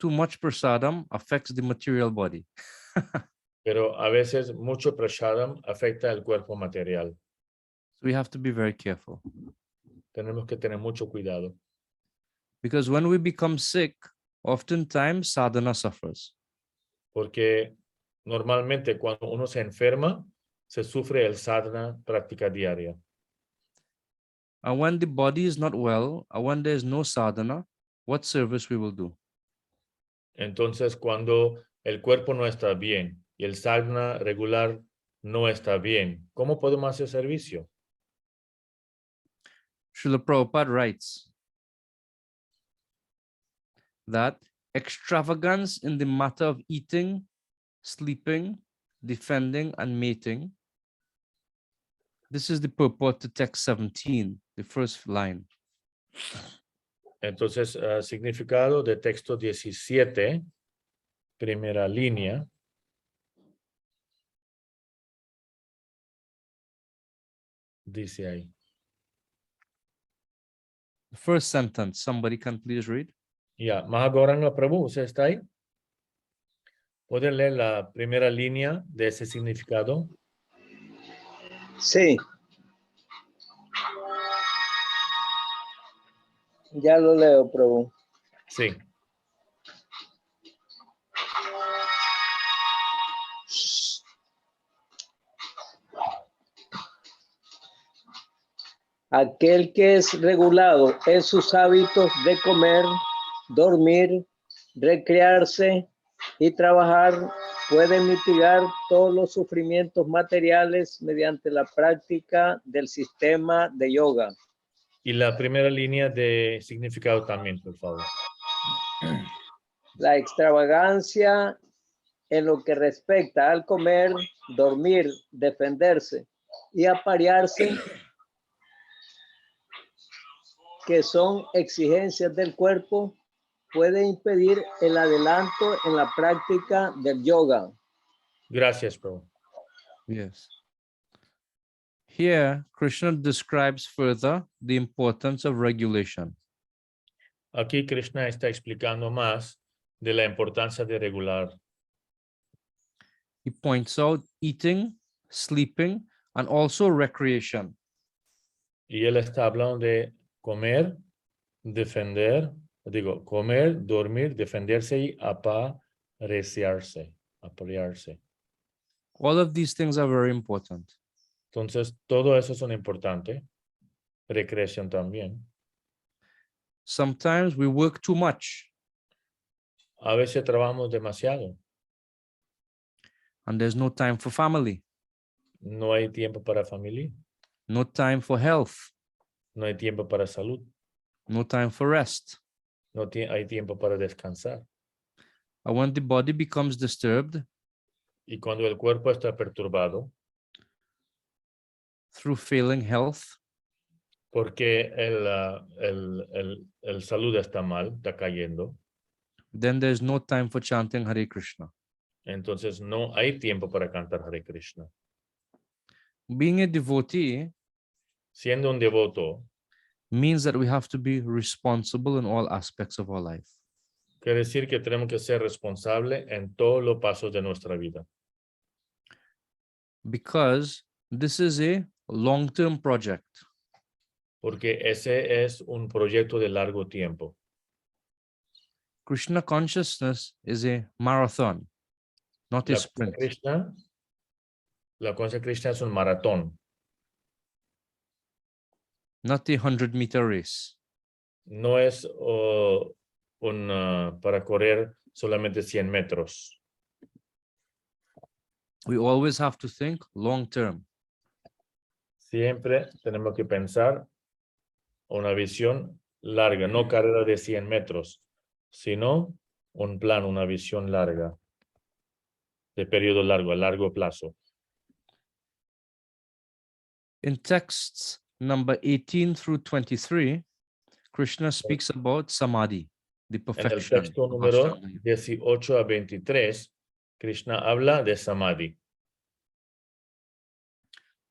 too much prasadam affects the material body. pero a veces mucho prasadam afecta el cuerpo material. So we have to be very careful. Tenemos que tener mucho cuidado. Because when we become sick, oftentimes sadhana suffers. Porque normalmente cuando uno se enferma, se sufre el sadhana práctica diaria. And when the body is not well, and when there is no sadhana, what service we will do? Entonces, cuando el cuerpo no está bien y el sadhana regular no está bien, ¿cómo podemos hacer servicio? Srila Prabhupada writes that extravagance in the matter of eating, sleeping, defending, and mating. This is the purport to text 17, the first line. Entonces, significado de texto 17, primera línea. Dice ahí. The first sentence, somebody can please read. Ya, Mahagoranga Prabhu, ¿usted está ahí? ¿Pueden leer la primera línea de ese significado? Sí. Ya lo leo, Prabhu. Sí. Aquel que es regulado en sus hábitos de comer, dormir, recrearse y trabajar puede mitigar todos los sufrimientos materiales mediante la práctica del sistema de yoga. Y la primera línea de significado también, por favor. La extravagancia en lo que respecta al comer, dormir, defenderse y aparearse, que son exigencias del cuerpo, puede impedir el adelanto en la práctica del yoga. Gracias, Prabhu. Yes. Here, Krishna describes further the importance of regulation. Aquí Krishna está explicando más de la importancia de regular. He points out eating, sleeping, and also recreation. Y él está hablando de comer, defender, comer, dormir, defenderse y aparearse. All of these things are very important. Entonces, todo eso son importantes. Recreación también. Sometimes we work too much A veces trabajamos demasiado. and there's no time for family, No hay tiempo para familia. no time for health, No hay tiempo para salud. no time for rest. No hay tiempo para descansar. And when the body becomes disturbed Y cuando el cuerpo está perturbado, through failing health, porque el salud está mal, está cayendo, then there's no time for chanting Hare Krishna. entonces no hay tiempo para cantar Hare Krishna. Being a devotee Siendo un devoto, means that we have to be responsible in all aspects of our life. quiere decir que tenemos que ser responsables en todos los pasos de nuestra vida. Because this is a long-term project. Porque ese es un proyecto de largo tiempo. Krishna consciousness is a marathon, not a La sprint. conciencia Krishna es un maratón, Not a 100-meter race. no es para correr solamente 100 metros. We always have to think long-term. Siempre tenemos que pensar una visión larga, no carrera de 100 metros, sino un plan, una visión larga, de periodo largo, a largo plazo. In texts number 18 through 23, Krishna speaks about samadhi, the En el perfection. texto of número Ashtanga Yoga. 18 a 23, Krishna habla de samadhi.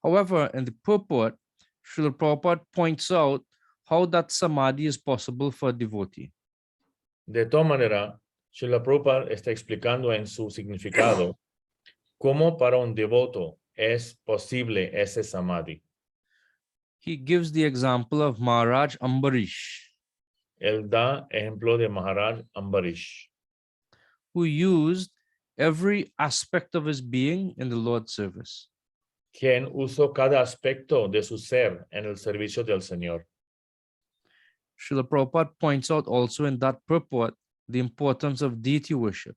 However, in the purport, Srila Prabhupada points out how that samadhi is possible for a devotee. De todas maneras, Srila Prabhupada está explicando en su significado cómo para un devoto es posible ese samadhi. He gives the example of Maharaj Ambarish, Él da ejemplo de Maharaj Ambarish, who used every aspect of his being in the Lord's service. quien usó cada aspecto de su ser en el servicio del Señor. Srila Prabhupada points out also in that purport the importance of deity worship.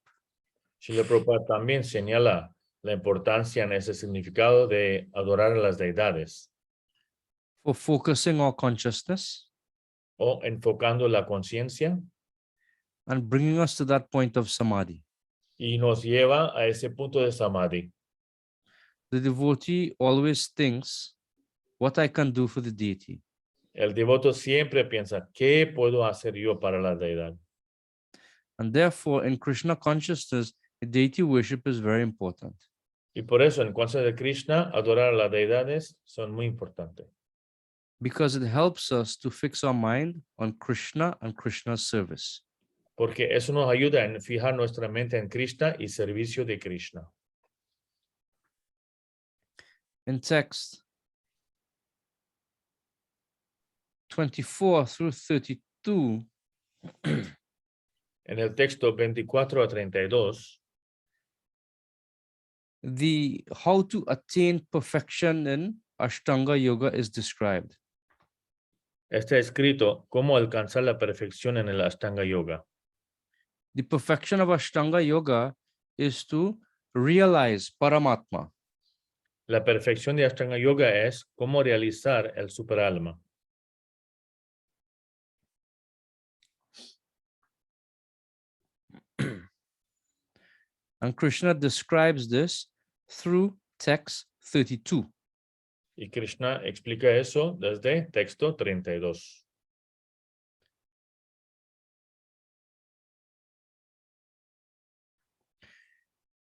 Srila Prabhupada también señala la importancia en ese significado de adorar a las deidades. for focusing our consciousness o enfocando la conciencia and bringing us to that point of samadhi. y nos lleva a ese punto de samadhi. The devotee always thinks what I can do for the deity. El devoto siempre piensa, ¿qué puedo hacer yo para la deidad? And therefore, in Krishna consciousness, the deity worship is very important. Y por eso, en conciencia de Krishna, adorar a las deidades son muy importantes. Because it helps us to fix our mind on Krishna and Krishna's service. Porque eso nos ayuda en fijar nuestra mente en Krishna y servicio de Krishna. In text 24 through 32, En el texto 24 a 32, the how to attain perfection in Ashtanga Yoga is described. está escrito cómo alcanzar la perfección en el Ashtanga Yoga. The perfection of Ashtanga Yoga is to realize Paramatma. La perfección de Ashtanga Yoga es cómo realizar el superalma. And Krishna describes this through text 32. Y Krishna explica eso desde texto 32.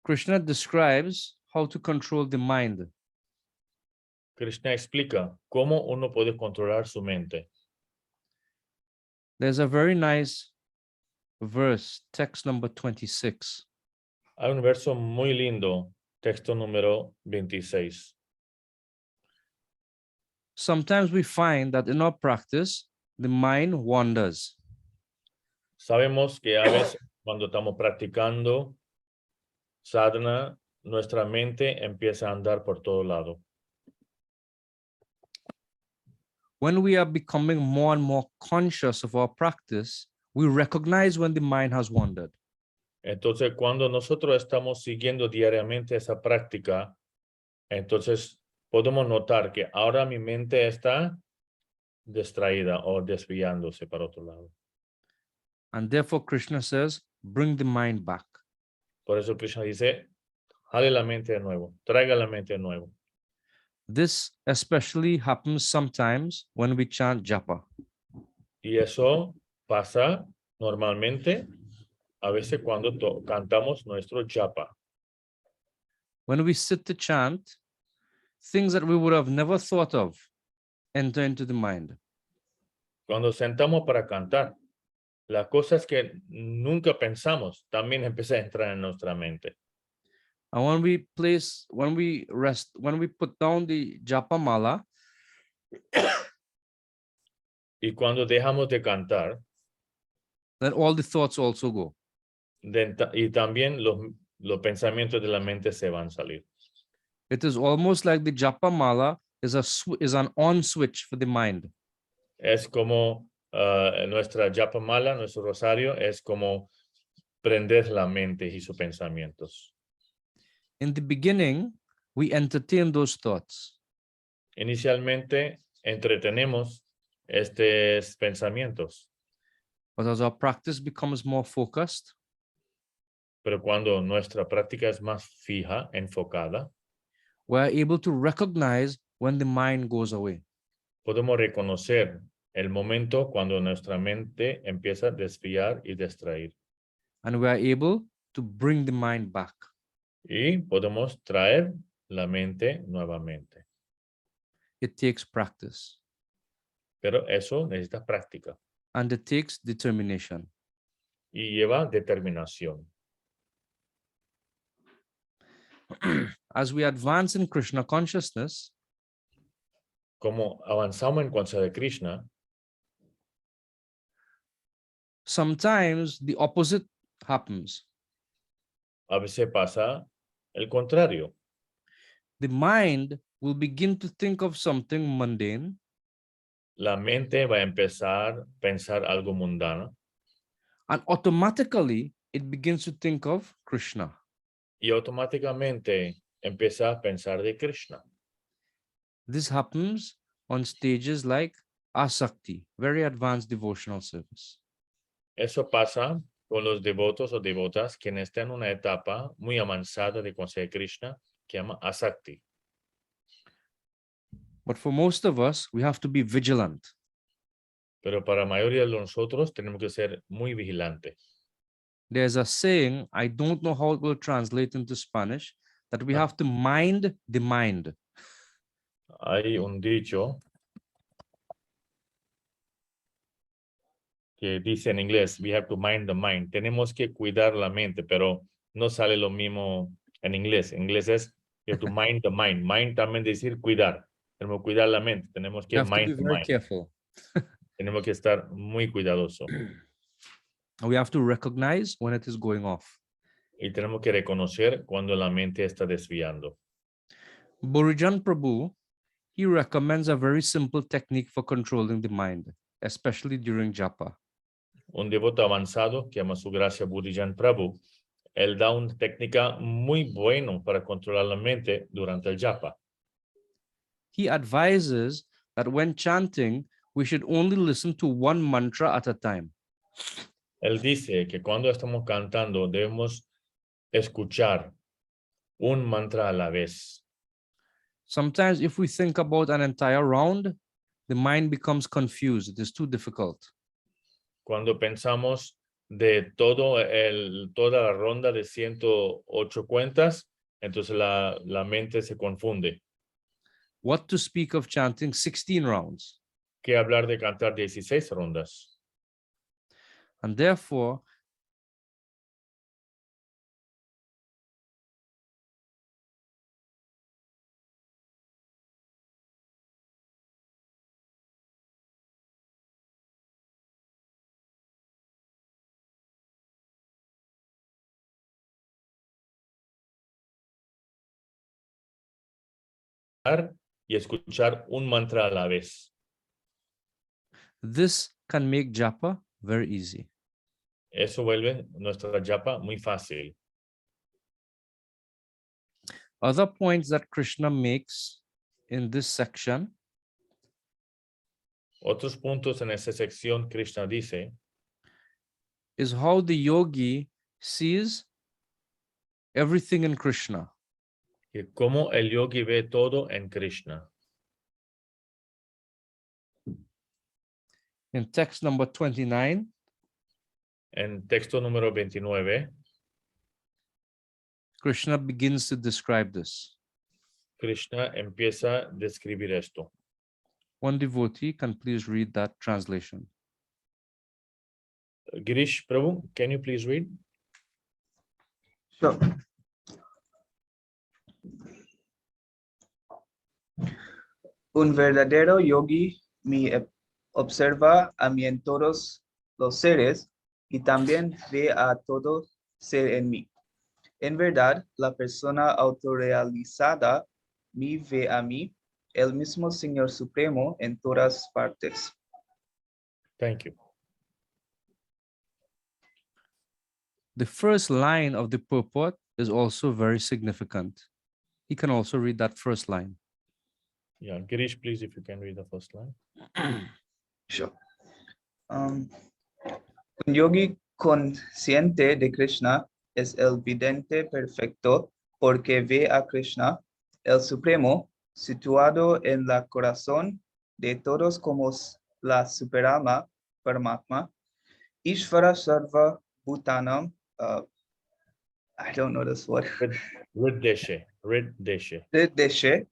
Krishna describes how to control the mind. Krishna explica cómo uno puede controlar su mente. There's a very nice verse, text number 26. Hay un verso muy lindo, texto número 26. Sometimes we find that in our practice, the mind wanders. Sabemos que a veces cuando estamos practicando sadhana, nuestra mente empieza a andar por todo lado. When we are becoming more and more conscious of our practice, we recognize when the mind has wandered. Entonces, cuando nosotros estamos siguiendo diariamente esa práctica, entonces podemos notar que ahora mi mente está distraída o desviándose para otro lado. And therefore, Krishna says, bring the mind back. Por eso Krishna dice, jale la mente de nuevo, traiga la mente de nuevo. This especially happens sometimes when we chant japa. Y eso pasa normalmente a veces cuando cantamos nuestro japa. When we sit to chant, things that we would have never thought of enter into the mind. Cuando sentamos para cantar, las cosas que nunca pensamos también empiezan a entrar en nuestra mente. And when we put down the japa mala, Y cuando dejamos de cantar, then all the thoughts also go. y también los pensamientos de la mente se van a salir. It is almost like the japa mala is an on switch for the mind. Es como nuestra japa mala, nuestro rosario, es como prender la mente y sus pensamientos. In the beginning, we entertain those thoughts. Inicialmente entretenemos estos pensamientos, But as our practice becomes more focused, pero cuando nuestra práctica es más fija, enfocada, we're able to recognize when the mind goes away. podemos reconocer el momento cuando nuestra mente empieza a desviar y distraer. And we're able to bring the mind back. Y podemos traer la mente nuevamente. It takes practice Pero eso necesita práctica and it takes determination. y lleva determinación. As we advance in Krishna consciousness, Como avanzamos en conciencia de Krishna, sometimes the opposite happens. a veces pasa el contrario. The mind will begin to think of something mundane, La mente va a empezar a pensar algo mundano and automatically it begins to think of Krishna. y automáticamente empieza a pensar de Krishna. This happens on stages like Asakti, very advanced devotional service. Eso pasa con los devotos o devotas quienes están en una etapa muy avanzada de conocer a Krishna, que llama Asakti. But for most of us, we have to be vigilant. Pero para la mayoría de nosotros tenemos que ser muy vigilantes. There's a saying, I don't know how it will translate into Spanish, that we have to mind the mind. Hay un dicho que dice en inglés, we have to mind the mind. Tenemos que cuidar la mente, pero no sale lo mismo en inglés. En inglés es, we have to mind the mind. Mind también decir cuidar. Tenemos que cuidar la mente. Tenemos You que have to be mind the very mind. careful. Tenemos que estar muy cuidadosos. We have to recognize when it is going off. Y tenemos que reconocer cuando la mente está desviando. Burijan Prabhu, he recommends a very simple technique for controlling the mind, especially during japa. Un devoto avanzado que ama su gracia Bhurijan Prabhu, él da una técnica muy buena para controlar la mente durante el japa. He advises that when chanting, we should only listen to one mantra at a time. Él dice que cuando estamos cantando debemos escuchar un mantra a la vez. Sometimes if we think about an entire round, the mind becomes confused. It is too difficult. Cuando pensamos de toda la ronda de 108 cuentas, entonces la mente se confunde. What to speak of chanting 16 rounds? ¿Qué hablar de cantar 16 rondas? And therefore, Y escuchar un mantra a la vez. this can make japa very easy. Eso vuelve nuestra japa muy fácil. Other points that Krishna makes in this section Otros puntos en esa sección, Krishna dice is how the yogi sees everything in Krishna. que cómo el yogi ve todo en Krishna. In text number 29, En texto número 29, Krishna begins to describe this. Krishna empieza a describir esto. One devotee can please read that translation. Girish Prabhu, can you please read? Sure. Un verdadero yogi me observa a mí en todos los seres y también ve a todo ser en mí. En verdad, la persona autorrealizada me ve a mí, el mismo Señor Supremo en todas partes. Thank you. The first line of the purport is also very significant. He can also read that first line. Yeah, Girish, please, if you can read the first line. Sure. Un yogi consciente de Krishna es el vidente perfecto porque ve a Krishna, el Supremo, situado en la corazón de todos como la Superalma Paramatma, Ishvara Sarva Bhutanam. I don't know this word. Riddeshe. Deshe.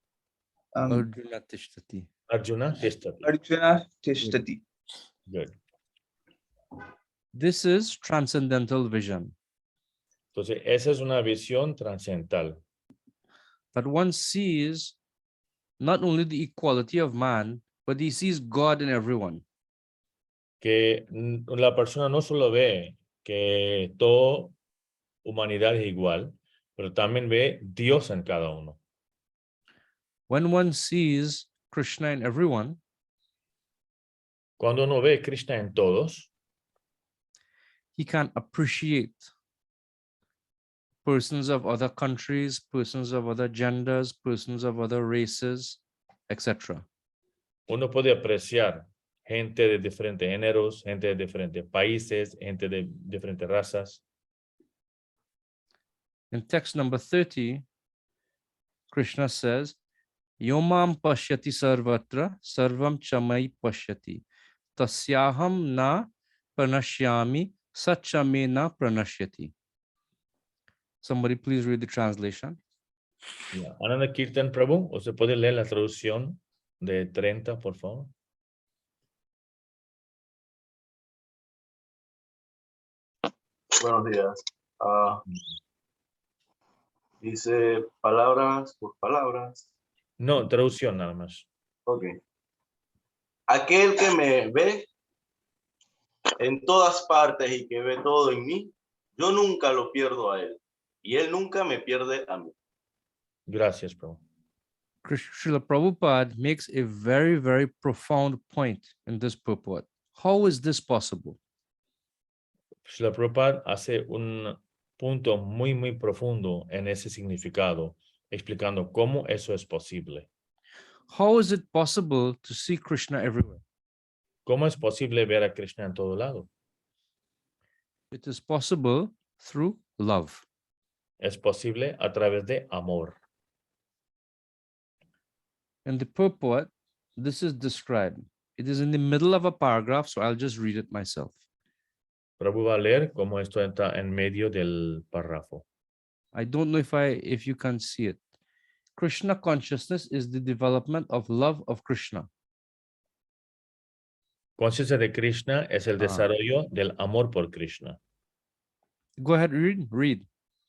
Arjuna Tishtati. Arjuna Tishtati. Arjuna Tishtati. Good. This is transcendental vision, Entonces, esa es una visión trascendental. that one sees not only the equality of man, but he sees God in everyone. Que la persona no solo ve que toda humanidad es igual, pero también ve Dios en cada uno. When one sees Krishna in everyone, Cuando uno ve Krishna en todos, he can appreciate persons of other countries, persons of other genders, persons of other races, etc. Uno puede apreciar gente de diferentes géneros, gente de diferentes países, gente de diferentes razas. In text number 30, Krishna says, Yomam pashyati sarvatra sarvam chamai pashyati tasyaham na pranashyami sachame na pranashyati. Somebody please read the translation. Ananda Kirtan Prabhu, ¿o se puede leer la traducción de 30, por favor? Buenos días. Dice palabras por palabras. No, traducción nada más. Ok. Aquel que me ve en todas partes y que ve todo en mí, yo nunca lo pierdo a él. Y él nunca me pierde a mí. Gracias, Prabhu. Srila Prabhupada makes a very, very profound point in this purport. How is this possible? Srila Prabhupada hace un punto muy, muy profundo en ese significado, explicando cómo eso es posible. How is it possible to see Krishna everywhere? ¿Cómo es posible ver a Krishna en todo lado? It is possible through love. Es posible a través de amor. In the purport, this is described. It is in the middle of a paragraph, so I'll just read it myself. Prabhu va a leer cómo esto está en medio del párrafo. I don't know if you can see it. Krishna consciousness is the development of love of Krishna. Conciencia de Krishna es el desarrollo del amor por Krishna. Go ahead, read.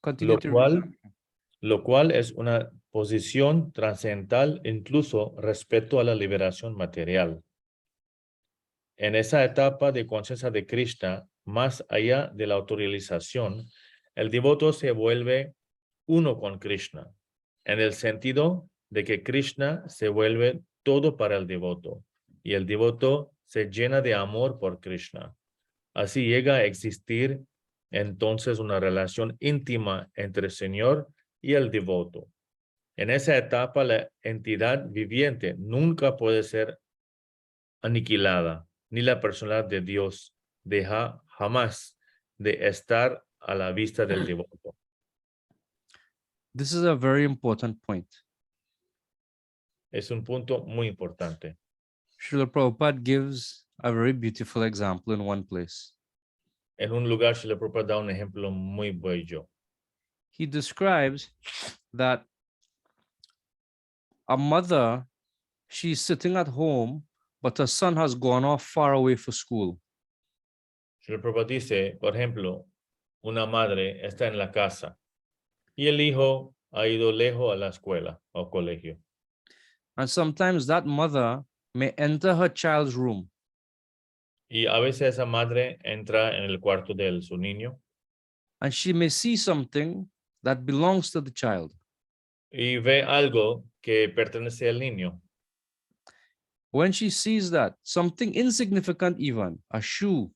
Continue to read. Lo cual es una posición trascendental incluso respecto a la liberación material. En esa etapa de conciencia de Krishna, más allá de la autorización, el devoto se vuelve uno con Krishna, en el sentido de que Krishna se vuelve todo para el devoto, y el devoto se llena de amor por Krishna. Así llega a existir entonces una relación íntima entre el Señor y el devoto. En esa etapa, la entidad viviente nunca puede ser aniquilada, ni la personalidad de Dios deja jamás de estar a la vista del devoto. This is a very important point. Es un punto muy importante. Srila Prabhupada gives a very beautiful example in one place. En un lugar se le propone dar un ejemplo muy bello. He describes that a mother, she's sitting at home, but her son has gone off far away for school. El Prabhupada dice, por ejemplo, una madre está en la casa y el hijo ha ido lejos a la escuela o colegio. And sometimes that mother may enter her child's room Y a veces esa madre entra en el cuarto de su niño and she may see something that belongs to the child. y ve algo que pertenece al niño. When she sees that, something insignificant even, a shoe,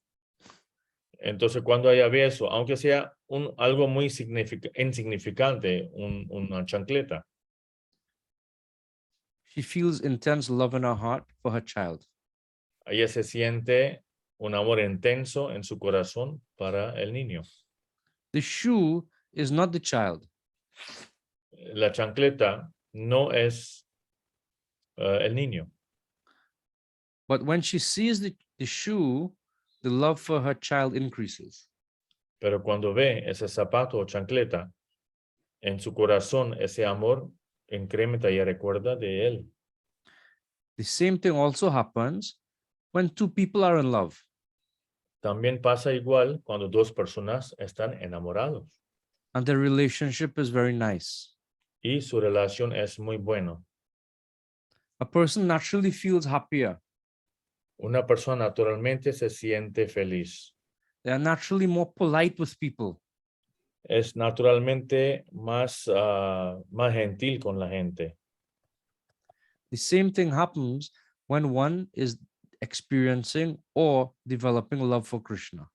Entonces, cuando ella ve eso, aunque sea algo muy insignificante, una chancleta, she feels intense love in her heart for her child. ella se siente un amor intenso en su corazón para el niño. The shoe is not the child. La chancleta no es el niño. But when she sees the shoe, the love for her child increases. Pero cuando ve ese zapato o chancleta, en su corazón ese amor incrementa y recuerda de él. The same thing also happens when two people are in love. También pasa igual cuando dos personas están enamorados And their relationship is very nice. y su relación es muy buena. A person naturally feels happier. Una persona naturalmente se siente feliz. They are naturally more polite with people. Es naturalmente más gentil con la gente. The same thing happens when one is experiencing or developing love for Krishna.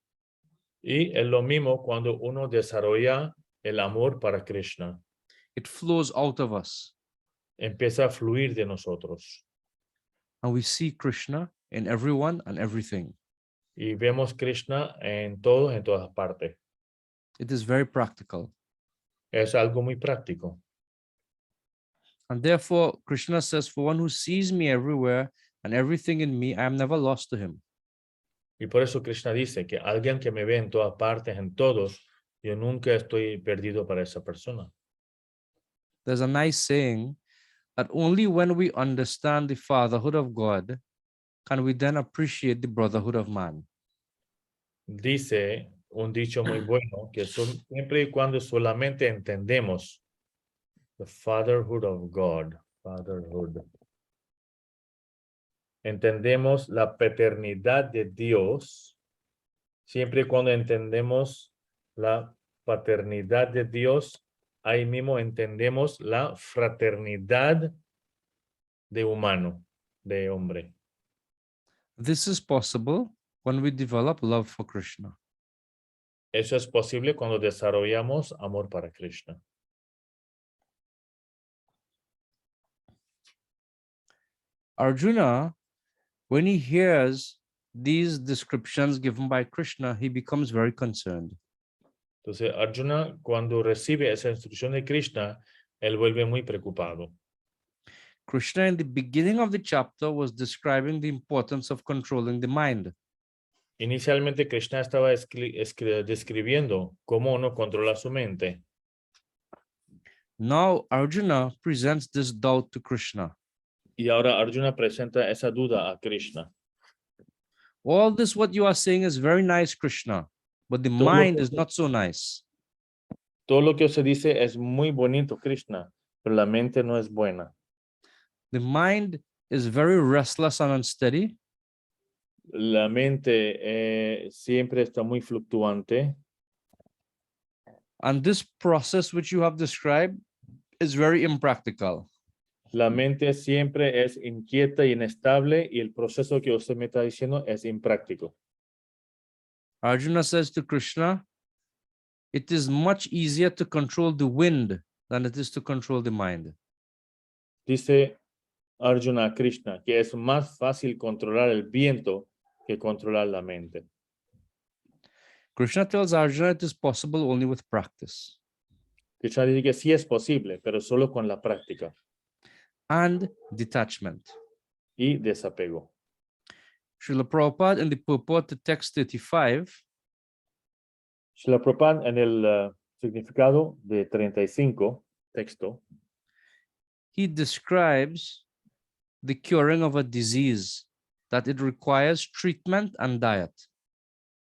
Y es lo mismo cuando uno desarrolla el amor para Krishna. It flows out of us. Empieza a fluir de nosotros. and we see Krishna in everyone and everything. Y vemos Krishna en todo, en todas partes. It is very practical. Es algo muy práctico. And therefore, Krishna says, for one who sees me everywhere and everything in me, I am never lost to him. Y por eso Krishna dice que alguien que me ve en todas partes, en todos, yo nunca estoy perdido para esa persona. There's a nice saying that only when we understand the fatherhood of God can we then appreciate the brotherhood of man. Dice un dicho muy bueno que siempre y cuando solamente entendemos the fatherhood of God, fatherhood. Entendemos la paternidad de Dios, siempre y cuando entendemos la paternidad de Dios, ahí mismo entendemos la fraternidad de humano, de hombre. This is possible when we develop love for Krishna. Eso es posible cuando desarrollamos amor para Krishna. Arjuna, when he hears these descriptions given by Krishna, he becomes very concerned. Entonces, Arjuna, cuando recibe esa instrucción de Krishna, él vuelve muy preocupado. Krishna, in the beginning of the chapter, was describing the importance of controlling the mind. Inicialmente, Krishna estaba describiendo cómo uno controla su mente. Now, Arjuna presents this doubt to Krishna. Y ahora Arjuna presenta esa duda a Krishna. All this, what you are saying, is very nice, Krishna, but the Todo lo mind que- is not so nice. Todo lo que se dice es muy bonito, Krishna, pero la mente no es buena. The mind is very restless and unsteady, La mente siempre está muy fluctuante. and this process which you have described is very impractical. La mente siempre es inquieta y inestable y el proceso que usted me está diciendo es impráctico. Arjuna says to Krishna, it is much easier to control the wind than it is to control the mind. Dice Arjuna a Krishna que es más fácil controlar el viento que controlar la mente. Krishna tells Arjuna it is possible only with practice Krishna dice que sí es posible, pero solo con la práctica and detachment. y desapego. Srila Prabhupada, in the purport to text 35, Srila Prabhupada en el significado de 35, texto, he describes the curing of a disease, that it requires treatment and diet.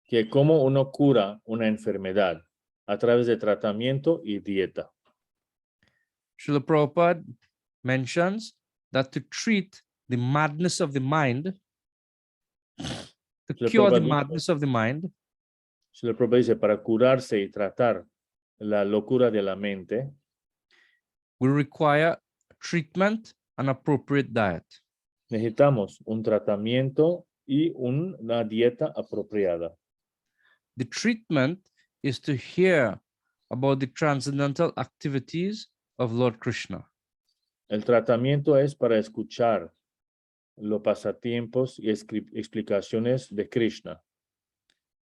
que cómo uno cura una enfermedad a través de tratamiento y dieta. Srila Prabhupada mentions that to treat the madness of the mind, to Srila cure the Prabhupada dice- madness of the mind, Srila Prabhupada dice, para curarse y tratar la locura de la mente, will require treatment and appropriate diet. necesitamos un tratamiento y una dieta apropiada. The treatment is to hear about the transcendental activities of Lord Krishna. El tratamiento es para escuchar los pasatiempos y explicaciones de Krishna.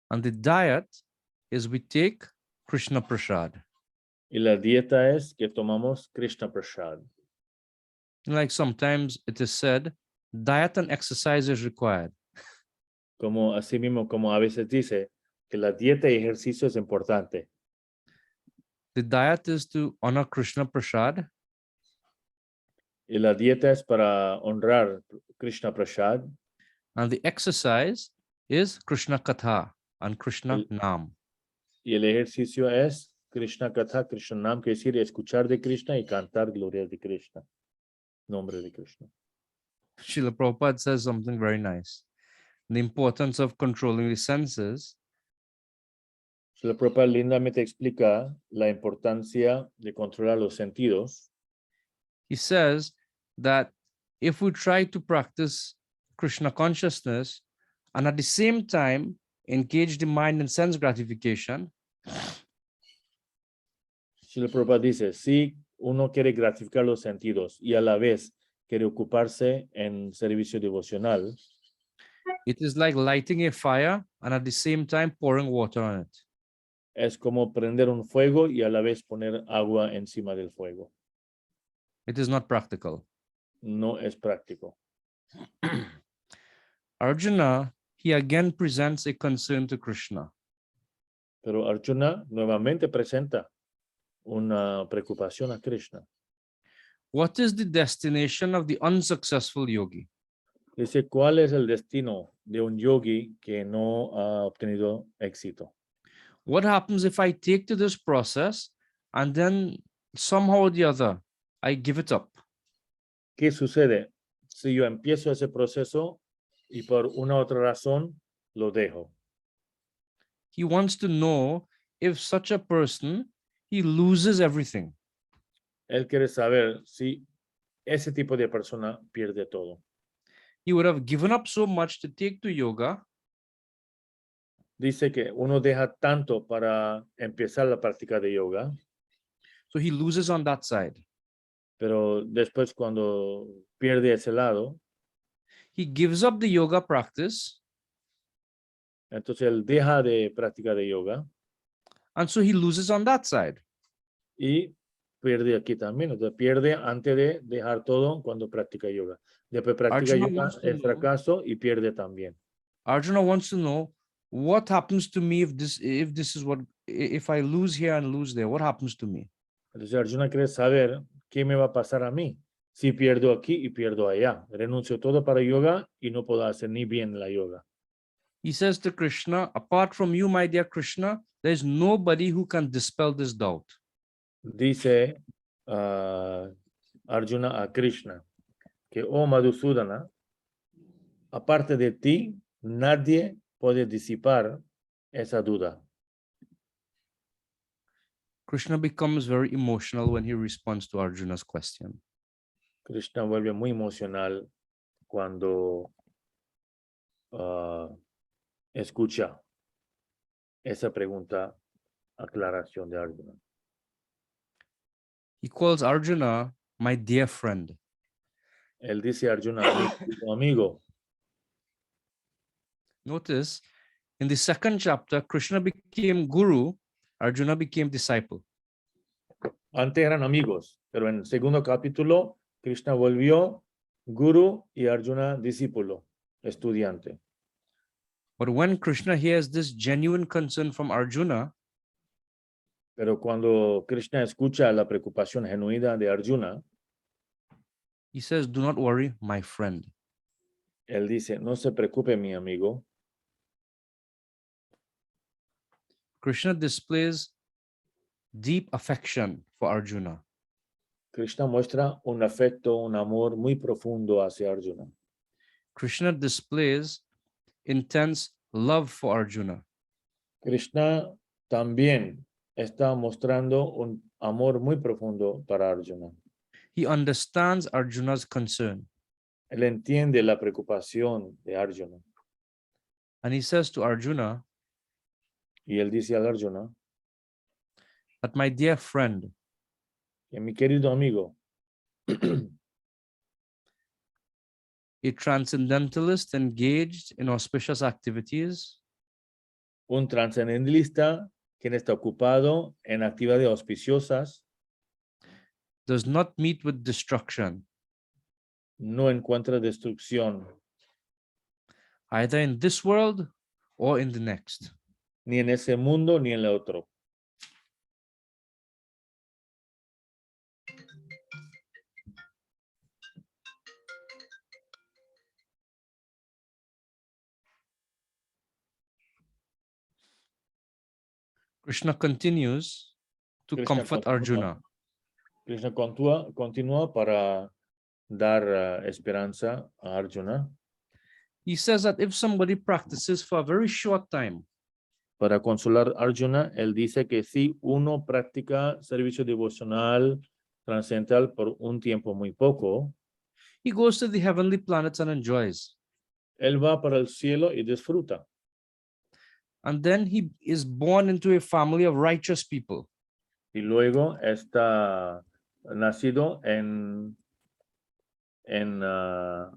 And the diet is we take Krishna Prasad. Y la dieta es que tomamos Krishna Prasad. Like sometimes it is said, diet and exercise is required. Como así mismo, como a veces dice, que la dieta y ejercicio es importante. The diet is to honor Krishna Prasad, Y la dieta es para honrar Krishna Prasad. and the exercise is Krishna Katha and Krishna El- Nam. Y el ejercicio es Krishna Katha, Krishna Nam, que es decir, escuchar de Krishna y cantar glorias de Krishna. Nombre de Krishna. Srila Prabhupada says something very nice. The importance of controlling the senses La propia lindamente explica la importancia de controlar los sentidos. he says that if we try to practice Krishna consciousness and at the same time engage the mind in sense gratification, Srila Prabhupada dice, si uno quiere gratificar los sentidos y a la vez quiere ocuparse en servicio devocional, it is like lighting a fire and at the same time pouring water on it. es como prender un fuego y a la vez poner agua encima del fuego. It is not practical. No es práctico. Arjuna, he again presents a concern to Krishna. Pero Arjuna nuevamente presenta una preocupación a Krishna. What is the destination of the unsuccessful yogi? Dice, ¿cuál es el destino de un yogi que no ha obtenido éxito? What happens if I take to this process and then somehow or the other I give it up? ¿Qué sucede si yo empiezo ese proceso y por una u otra razón lo dejo? He wants to know if such a person, he loses everything. Él quiere saber si ese tipo de persona pierde todo. He would have given up so much to take to yoga, Dice que uno deja tanto para empezar la práctica de yoga, so he loses on that side. pero después cuando pierde ese lado, He gives up the yoga practice, entonces él deja de práctica de yoga and so he loses on that side. y pierde aquí también. Entonces pierde antes de dejar todo cuando practica yoga. Después practica Arjuna yoga, wants to es know- fracaso y pierde también. Arjuna wants to know what happens to me if I lose here and lose there, what happens to me? Entonces Arjuna quiere saber qué me va a pasar a mí si pierdo aquí y pierdo allá. Renuncio todo para yoga y no puedo hacer ni bien la yoga. He says to Krishna, apart from you, my dear Krishna, there is nobody who can dispel this doubt. Dice Arjuna a Krishna que, oh Madhusudana, aparte de ti, nadie puede disipar esa duda. Krishna becomes very emotional when he responds to Arjuna's question. Krishna vuelve muy emocional cuando escucha esa pregunta, aclaración de Arjuna. He calls Arjuna my dear friend. Él dice a Arjuna, mi amigo. Notice in the second chapter, Krishna became guru, Arjuna became disciple. Antes eran amigos, pero en el segundo capítulo, Krishna volvió guru y Arjuna discípulo, estudiante. But when Krishna hears this genuine concern from Arjuna, Pero cuando Krishna escucha la preocupación genuina de Arjuna, he says, do not worry, my friend. él dice, no se preocupe mi amigo. Krishna displays deep affection for Arjuna. Krishna muestra un afecto, un amor muy profundo hacia Arjuna. Krishna displays intense love for Arjuna. Krishna también está mostrando un amor muy profundo para Arjuna. He understands Arjuna's concern. Él entiende la preocupación de Arjuna. And he says to Arjuna Y él dice a Arjuna, that my dear friend, que mi querido amigo, a transcendentalist engaged in auspicious activities, un trascendentalista quien está ocupado en actividades auspiciosas, does not meet with destruction, no encuentra destrucción, either in this world or in the next. ni en ese mundo ni en el otro. Krishna continues to Krishna comfort continúa. Arjuna. Krishna continúa para dar esperanza a Arjuna, He says that if somebody practices for a very short time, para consolar a Arjuna. Él dice que si uno practica servicio devocional trascendental por un tiempo muy poco, he goes to the heavenly planets and enjoys. él va para el cielo y disfruta. And then he is born into a family of righteous people. Y luego está nacido en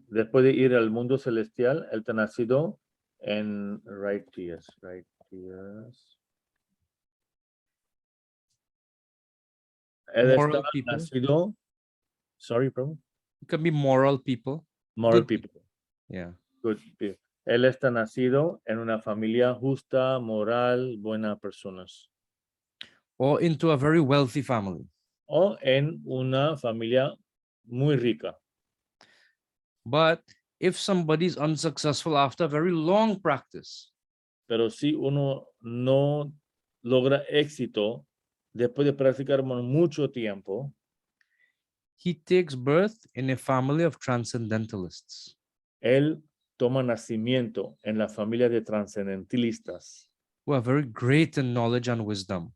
después de ir al mundo celestial, él está nacido en righteous. Él Moral está people. nacido, sorry, bro. It can be moral people. Moral Good people. Yeah. Good people. Él está nacido en una familia justa, moral, buenas personas. Or into a very wealthy family. O en una familia muy rica. But if somebody is unsuccessful after a very long practice, Pero si uno no logra éxito después de practicar por mucho tiempo, he takes birth in a family of transcendentalists. él toma nacimiento en la familia de trascendentalistas, Who are very great in knowledge and wisdom.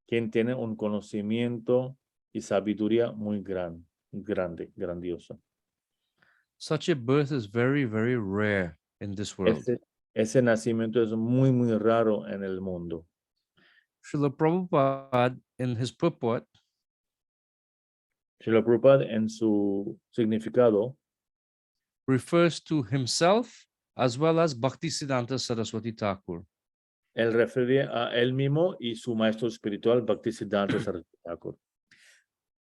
quien tiene un conocimiento y sabiduría muy grandiosa. Such a birth is very, very rare in this world. Ese nacimiento es muy, muy raro en el mundo. Srila Prabhupada, in his purport, Srila Prabhupada en su significado refers to himself as well as Bhaktisiddhanta Saraswati Thakur. él refiere a él mismo y su maestro espiritual, Bhaktisiddhanta Saraswati Thakur,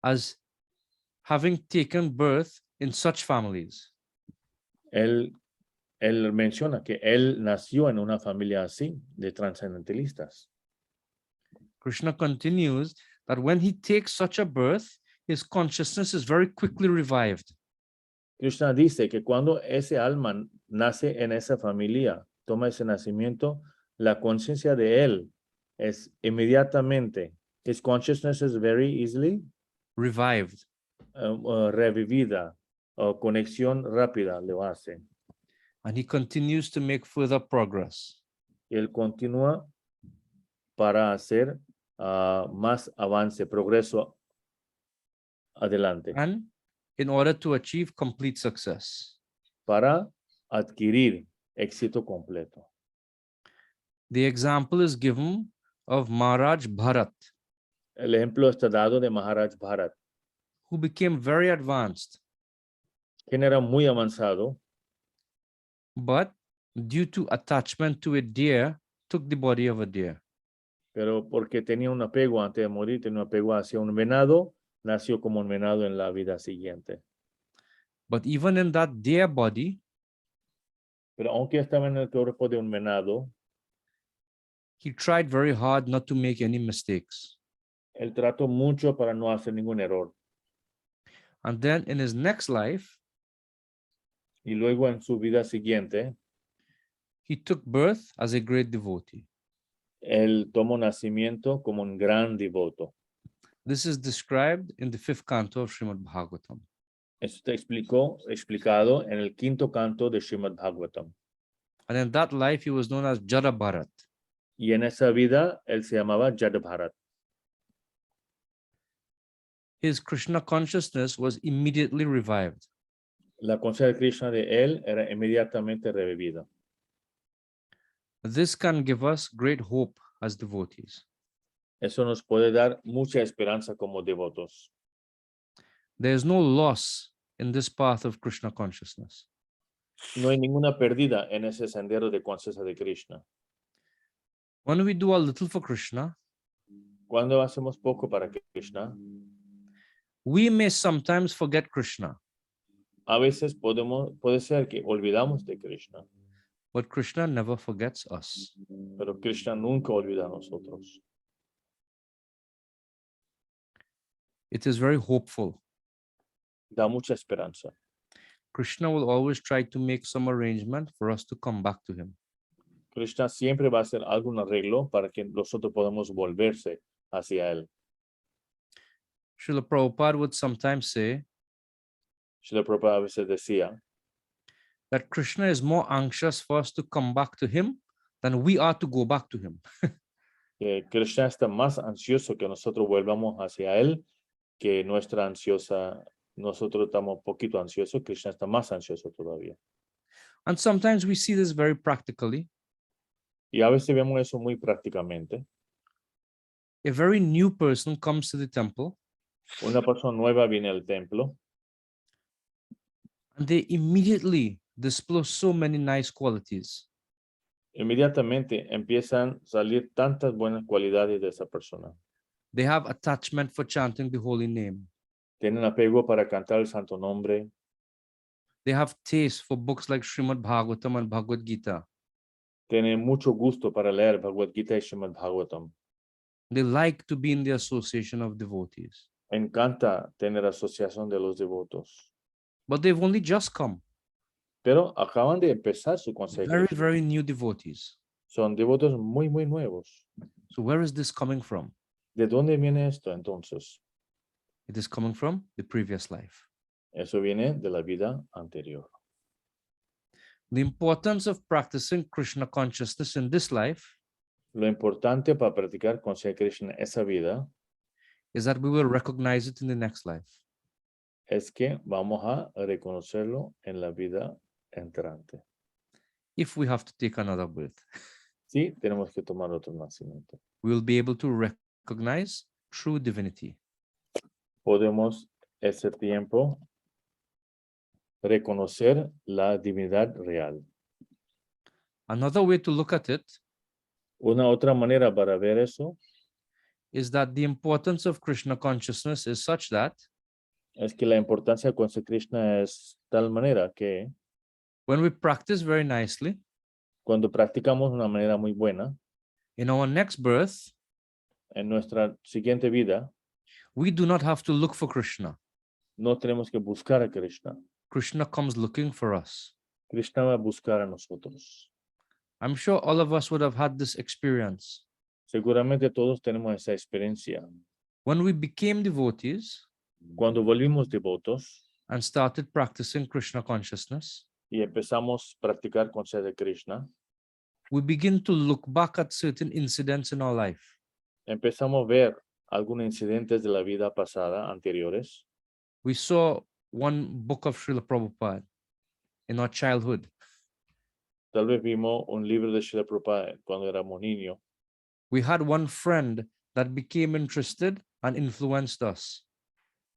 as having taken birth in such families. Él menciona que él nació en una familia así, de trascendentalistas. Krishna continues that when he takes such a birth, his consciousness is very quickly revived. Krishna dice que cuando ese alma nace en esa familia, toma ese nacimiento, la conciencia de él es inmediatamente, his consciousness is very easily Revived. Revivida, o conexión rápida lo hace. And he continues to make further progress. Y él continúa para hacer más avance, progreso adelante. And in order to achieve complete success. Para adquirir éxito completo. The example is given of Maharaj Bharat, El ejemplo está dado de Maharaj Bharat, who became very advanced, quien era muy avanzado, but due to attachment to a deer, took the body of a deer. pero porque tenía un apego antes de morir, tenía un apego hacia un venado, nació como un venado en la vida siguiente. But even in that deer body, Pero aunque estaba en el cuerpo de un venado, he tried very hard not to make any mistakes. él trató mucho para no hacer ningún error. And then in his next life, Y luego en su vida siguiente, he took birth as a great devotee. él tomó nacimiento como un gran devoto. This is described in the 5th canto of Srimad Bhagavatam. Esto está explicado en el 5º canto de Srimad Bhagavatam. And in that life, he was known as Jada Bharat. Y en esa vida, él se llamaba Jada Bharat. His Krishna consciousness was immediately revived. La conciencia de Krishna de él era inmediatamente revivida. This can give us great hope as devotees. Eso nos puede dar mucha esperanza como devotos. There is no loss in this path of Krishna consciousness. No hay ninguna pérdida en ese sendero de conciencia de Krishna. When we do a little for Krishna, Cuando hacemos poco para Krishna, we may sometimes forget Krishna, a veces puede ser que olvidamos de Krishna, but Krishna never forgets us. pero Krishna nunca olvida a nosotros. It is very hopeful. Da mucha esperanza. Krishna will always try to make some arrangement for us to come back to him. Krishna siempre va a hacer algún arreglo para que nosotros podamos volverse hacia él. Srila Prabhupada would sometimes say Srila Prabhupada a veces decía that Krishna is more anxious for us to come back to him than we are to go back to him. que Krishna está más ansioso que nosotros volvamos hacia él que nosotros estamos un poquito ansiosos, Krishna está más ansioso todavía. And sometimes we see this very practically. Y a veces vemos eso muy prácticamente. A very new person comes to the temple Una persona nueva viene al templo And they immediately display so many nice qualities. Inmediatamente empiezan a salir tantas buenas cualidades de esa persona. They have attachment for chanting the holy name. Tienen apego para cantar el santo nombre. They have taste for books like Srimad Bhagavatam and Bhagavad Gita. Tienen mucho gusto para leer Bhagavad Gita y Srimad Bhagavatam. They like to be in the association of devotees. Encanta tener asociación de los devotos. But they've only just come. Pero acaban de empezar su consejo. Very, very new devotees. Son devotos muy, muy nuevos. So where is this coming from? ¿De dónde viene esto entonces? It is coming from the previous life. Eso viene de la vida anterior. The importance of practicing Krishna consciousness in this life Lo importante para practicar conciencia Krishna en esa vida is that we will recognize it in the next life. es que vamos a reconocerlo en la vida entrante. If we have to take another birth, Sí, tenemos que tomar otro nacimiento. we will be able to recognize true divinity. Podemos ese tiempo reconocer la divinidad real. Another way to look at it Una otra manera para ver eso is that the importance of Krishna consciousness is such that es que la importancia de conciencia Krishna es tal manera que when we practice very nicely, cuando practicamos de una manera muy buena, in our next birth, en nuestra siguiente vida, we do not have to look for Krishna. no tenemos que buscar a Krishna. Krishna comes looking for us. Krishna va a buscar a nosotros. I'm sure all of us would have had this experience. Seguramente todos tenemos esa experiencia. When we became devotees Cuando volvimos devotos and started practicing Krishna consciousness, y empezamos a practicar conciencia de Krishna, we begin to look back at certain incidents in our life. empezamos a ver algunos incidentes de la vida pasada anteriores. We saw one book of Srila Prabhupada in our childhood. Tal vez vimos un libro de Srila Prabhupada cuando éramos niños. We had one friend that became interested and influenced us.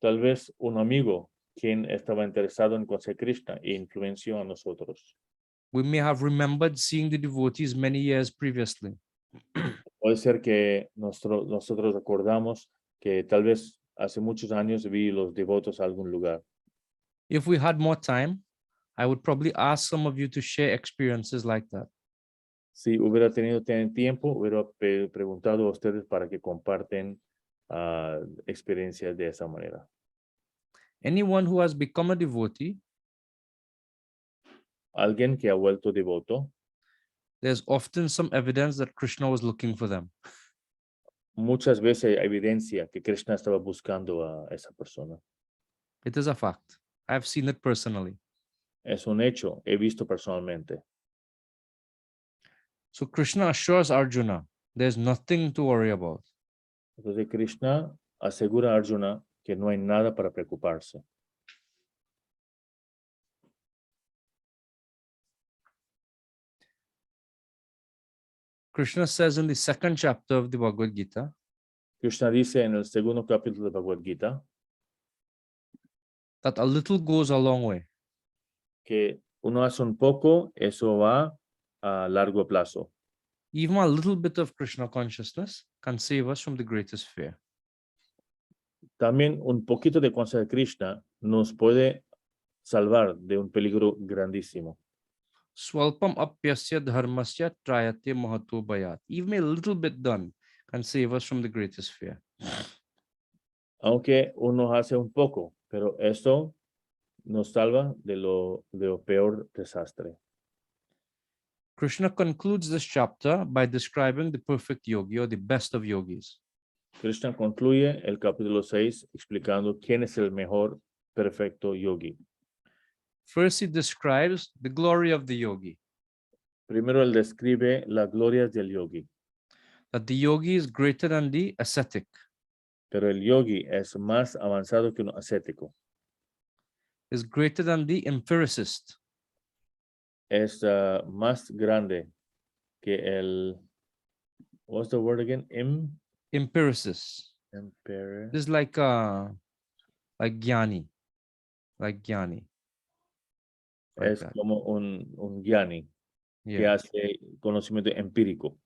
Tal vez un amigo quien estaba interesado en conciencia Krishna e influenció a nosotros. We may have remembered seeing the devotees many years previously. Puede ser que nosotros recordamos que tal vez hace muchos años vi los devotos a algún lugar. If we had more time, I would probably ask some of you to share experiences like that. Si hubiera tenido tiempo, hubiera preguntado a ustedes para que comparten experiencias de esa manera. Anyone who has become a devotee, Alguien que ha vuelto devoto, there's often some evidence that Krishna was looking for them. muchas veces hay evidencia que Krishna estaba buscando a esa persona. It is a fact. I've seen it personally. Es un hecho, he visto personalmente. So Krishna assures Arjuna, there's nothing to worry about. Entonces Krishna asegura a Arjuna que no hay nada para preocuparse. Krishna says in the second chapter of the Bhagavad Gita, Krishna dice en el segundo capítulo de Bhagavad Gita that a little goes a long way. que uno hace un poco, eso va a largo plazo. Even a little bit of Krishna consciousness can save us from the greatest fear. También un poquito de conciencia de Krishna nos puede salvar de un peligro grandísimo. Swalpam apyasya dharmasya trayate mahato bayat. Even a little bit done can save us from the greatest fear. Aunque uno hace un poco, pero esto nos salva de lo peor desastre. Krishna concludes this chapter by describing the perfect yogi or the best of yogis. Krishna concluye el capítulo 6 explicando quién es el mejor perfecto yogi. First, he describes the glory of the yogi, Primero él describe las glorias del yogi, that the yogi is greater than the ascetic, pero el yogi es más avanzado que un ascético, is greater than the empiricist, es más grande que el, what's the word again? empiricist. Emperor. This is like Jnani, like Jnani. Like es that. como un gyani que Yeah. hace conocimiento empírico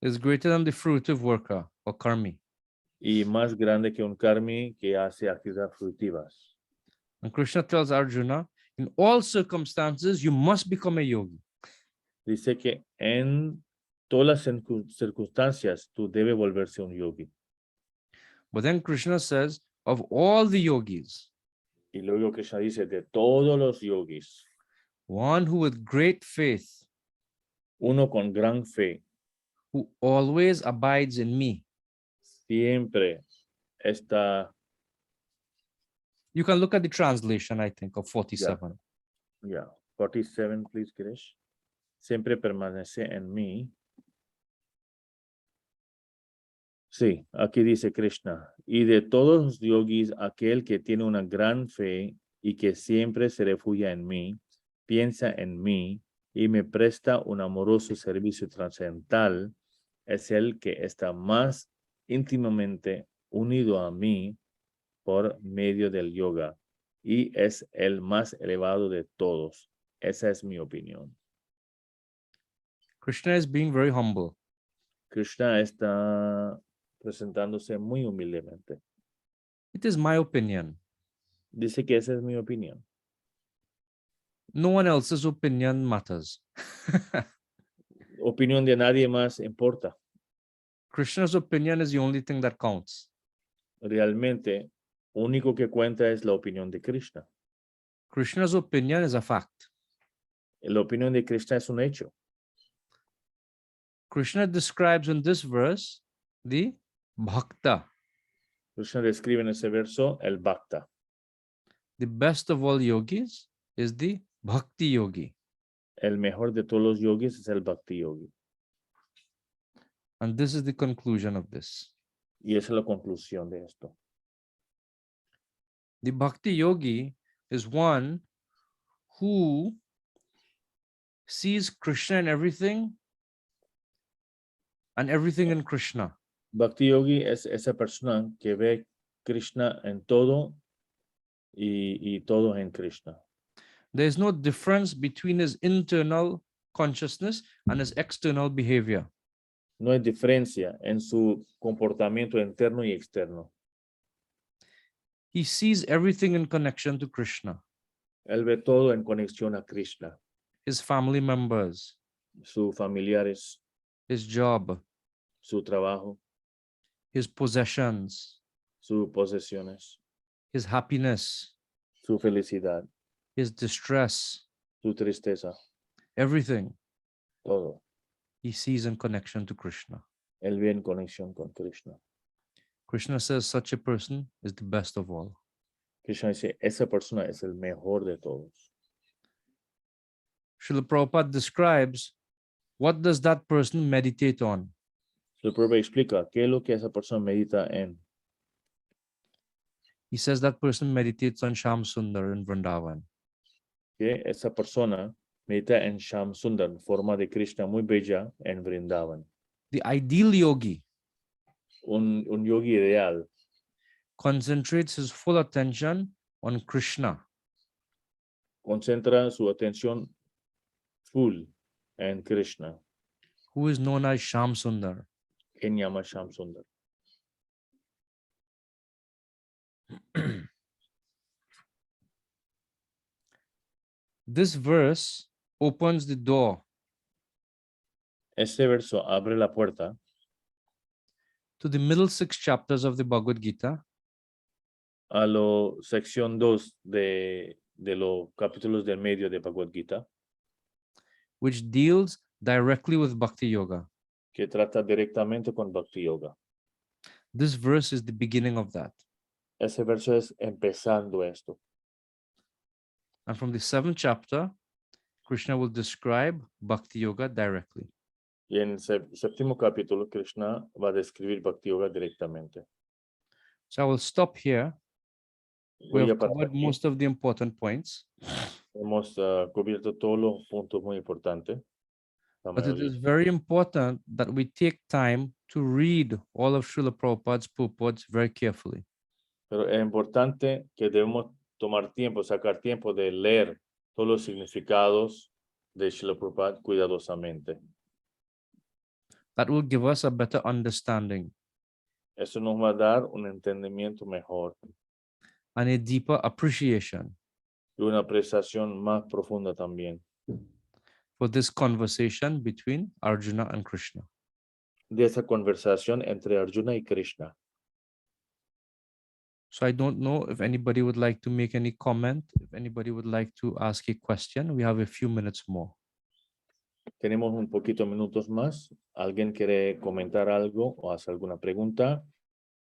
Is greater than the fruitive worker or karmi. y más grande que un karmi que hace actividades fruitivas. And Krishna tells Arjuna, in all circumstances, you must become a yogi. Dice que en todas las circunstancias tú debes volverse un yogi. But then Krishna says, of all the yogis, Y luego Krishna dice de todos los yogis, one who with great faith, uno con gran fe, who always abides in me. siempre está, You can look at the translation, I think, of 47. ya, 47, please, Krish. Siempre permanece en mí. Sí, aquí dice Krishna, y de todos los yogis, aquel que tiene una gran fe y que siempre se refugia en mí, piensa en mí y me presta un amoroso servicio trascendental, es el que está más íntimamente unido a mí por medio del yoga y es el más elevado de todos. Esa es mi opinión. Krishna is being very humble. Krishna está presentándose muy humildemente. It is my opinion. Dice que esa es mi opinión. No one else's opinion matters. Opinión de nadie más importa. Krishna's opinion is the only thing that counts. Realmente, único que cuenta es la opinión de Krishna. Krishna's opinion is a fact. La opinión de Krishna es un hecho. Krishna describes in this verse the bhakta, Krishna describe en ese verso el bhakta. the best of all yogis is the bhakti yogi. El mejor de todos los yogis es el bhakti yogi. And this is the conclusion of this. Y esa es la conclusión de esto. The bhakti yogi is one who sees Krishna in everything and everything in Krishna. Bhakti yogi es esa persona que ve Krishna en todo y todo en Krishna. There is no difference between his internal consciousness and his external behavior. No hay diferencia en su comportamiento interno y externo. He sees everything in connection to Krishna, Él ve todo en conexión a Krishna, his family members, sus familiares, his job, su trabajo, his possessions, sus posesiones, his happiness, su felicidad, his distress, su tristeza, everything todo. he sees in connection to Krishna. Él ve en conexión con Krishna. Krishna says such a person is the best of all. Krishna dice, esa persona es el mejor de todos. Srila Prabhupada describes what does that person meditate on. El Prabhupada explica qué es lo que esa persona medita en. He says that person meditates on Sham Sundar in Vrindavan. Que esa persona medita en Sham Sundar, forma de Krishna muy bella en Vrindavan. The ideal yogi Un yogi ideal concentrates his full attention on Krishna. concentra su atención full en Krishna, Who is known as Sham Sundar. quien llama Sham Sundar. This verse opens the door Este verso abre la puerta to the middle 6 chapters of the Bhagavad Gita, a la sección 2 de los capítulos del medio de Bhagavad Gita, which deals directly with Bhakti Yoga. que trata directamente con Bhakti Yoga. This verse is the beginning of that. Ese verso es empezando esto. And from the 7th chapter, Krishna will describe Bhakti Yoga directly. Y en el séptimo capítulo, Krishna va a describir Bhakti Yoga directamente. So I will stop here. We Voy a have parar covered aquí. most of the important points, Hemos cubierto todos los puntos muy importantes. La but it mayoría. is very important that we take time to read all of Srila Prabhupada's purports very carefully. Pero es importante que debemos tomar tiempo, sacar tiempo de leer todos los significados de Srila Prabhupada cuidadosamente. That will give us a better understanding Eso nos va a dar un entendimiento mejor and a deeper appreciation y una apreciación más profunda también for this conversation between Arjuna and Krishna. de esa conversación entre Arjuna y Krishna. So I don't know if anybody would like to make any comment, if anybody would like to ask a question. We have a few minutes more. Tenemos un poquito minutos más. ¿Alguien quiere comentar algo o hacer alguna pregunta?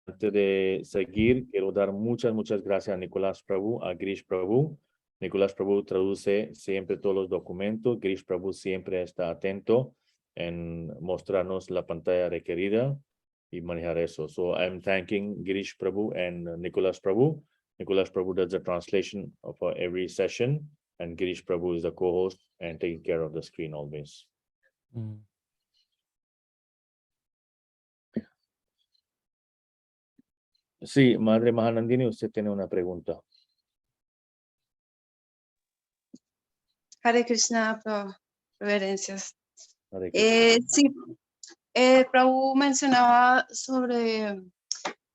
Antes de seguir, quiero dar muchas gracias a Nicolás Prabhu, a Girish Prabhu. Nicolás Prabhu traduce siempre todos los documentos. Girish Prabhu siempre está atento en mostrarnos la pantalla requerida y manejar eso. So I'm thanking Girish Prabhu and Nicolás Prabhu. Nicolás Prabhu does the translation of every session, and Girish Prabhu is the co-host and taking care of the screen always. Sí, Madre Mahanandini, usted tiene una pregunta. Hare Krishna, reverencias. Hare Krishna. Sí, Prabhu mencionaba sobre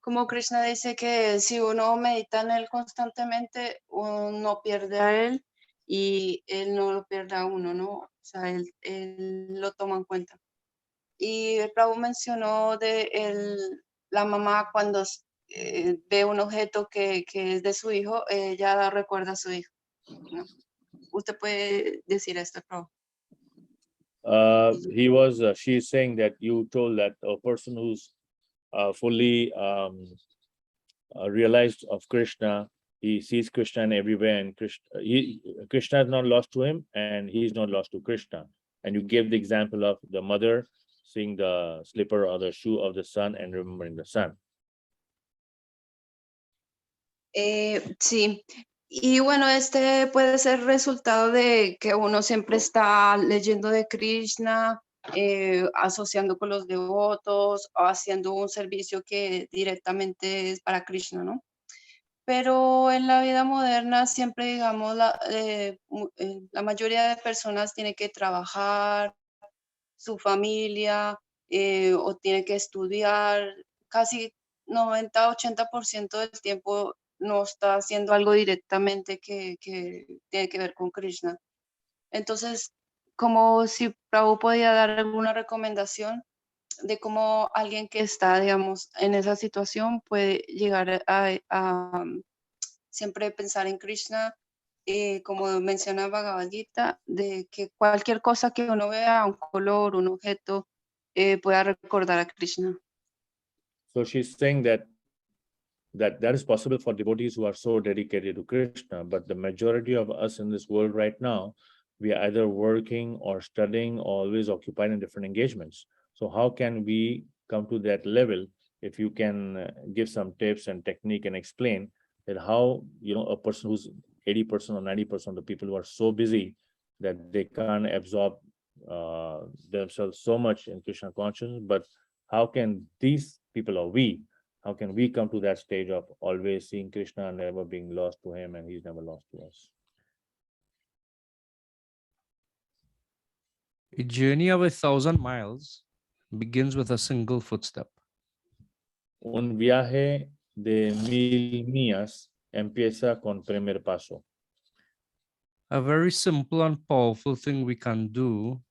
cómo Krishna dice que si uno medita en él constantemente, uno pierde a él y él no lo pierde a uno, ¿no? O sea, él lo toma en cuenta. Y Prabhu mencionó de la mamá cuando ve un objeto que es de su hijo, ella recuerda a su hijo, ¿no? Usted puede decir esto, Prabhu. She's saying that you told that a person who's fully realized of Krishna, he sees Krishna everywhere, and Krishna is not lost to him, and he is not lost to Krishna. And you gave the example of the mother seeing the slipper or the shoe of the son and remembering the son. Sí, y bueno, este puede ser resultado de que uno siempre está leyendo de Krishna, asociando con los devotos o haciendo un servicio que directamente es para Krishna, ¿no? Pero en la vida moderna siempre, digamos, la mayoría de personas tiene que trabajar, su familia, o tiene que estudiar, casi 90-80% del tiempo no está haciendo algo directamente que tiene que ver con Krishna. Entonces, como si Prabhu podía dar alguna recomendación de cómo alguien que está, digamos, en esa situación puede llegar a siempre pensar en Krishna, como menciona Bhagavad Gita, de que cualquier cosa que uno vea, un color, un objeto, pueda recordar a Krishna. So she's saying that is possible for devotees who are so dedicated to Krishna, but the majority of us in this world right now, we are either working or studying, or always occupied in different engagements. So how can we come to that level? If you can give some tips and technique and explain that how, a person who's 80% or 90% of the people who are so busy that they can't absorb themselves so much in Krishna consciousness, but how can these people, or how can we come to that stage of always seeing Krishna and never being lost to him, and he's never lost to us? A journey of 1,000 miles begins with a single footstep. Un viaje de 1000 millas empieza con primer paso. A very simple and powerful thing we can do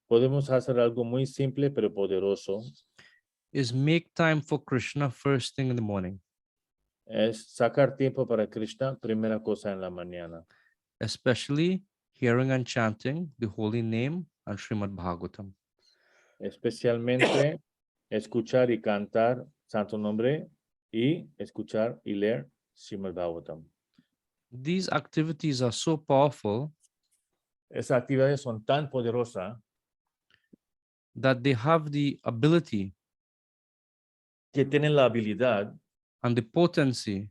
Podemos hacer algo muy simple pero poderoso. is make time for Krishna first thing in the morning. Es sacar tiempo para Krishna primera cosa en la mañana. Especially hearing and chanting the holy name and Srimad Bhagavatam. Especialmente escuchar y cantar Santo Nombre y escuchar y leer Srimad Bhagavatam. These activities are so powerful Esas actividades son tan poderosas that they have the ability que tienen la habilidad and the potency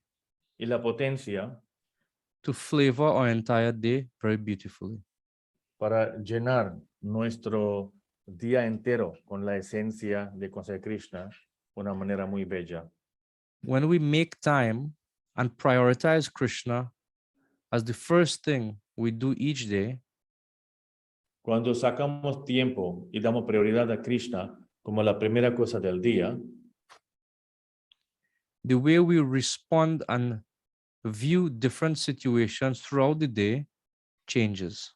y la potencia to flavor our entire day very beautifully. para llenar nuestro día entero con la esencia de conocer Krishna de una manera muy bella. When we make time and prioritize Krishna as the first thing we do each day, Cuando sacamos tiempo y damos prioridad a Krishna como la primera cosa del día, the way we respond and view different situations throughout the day changes.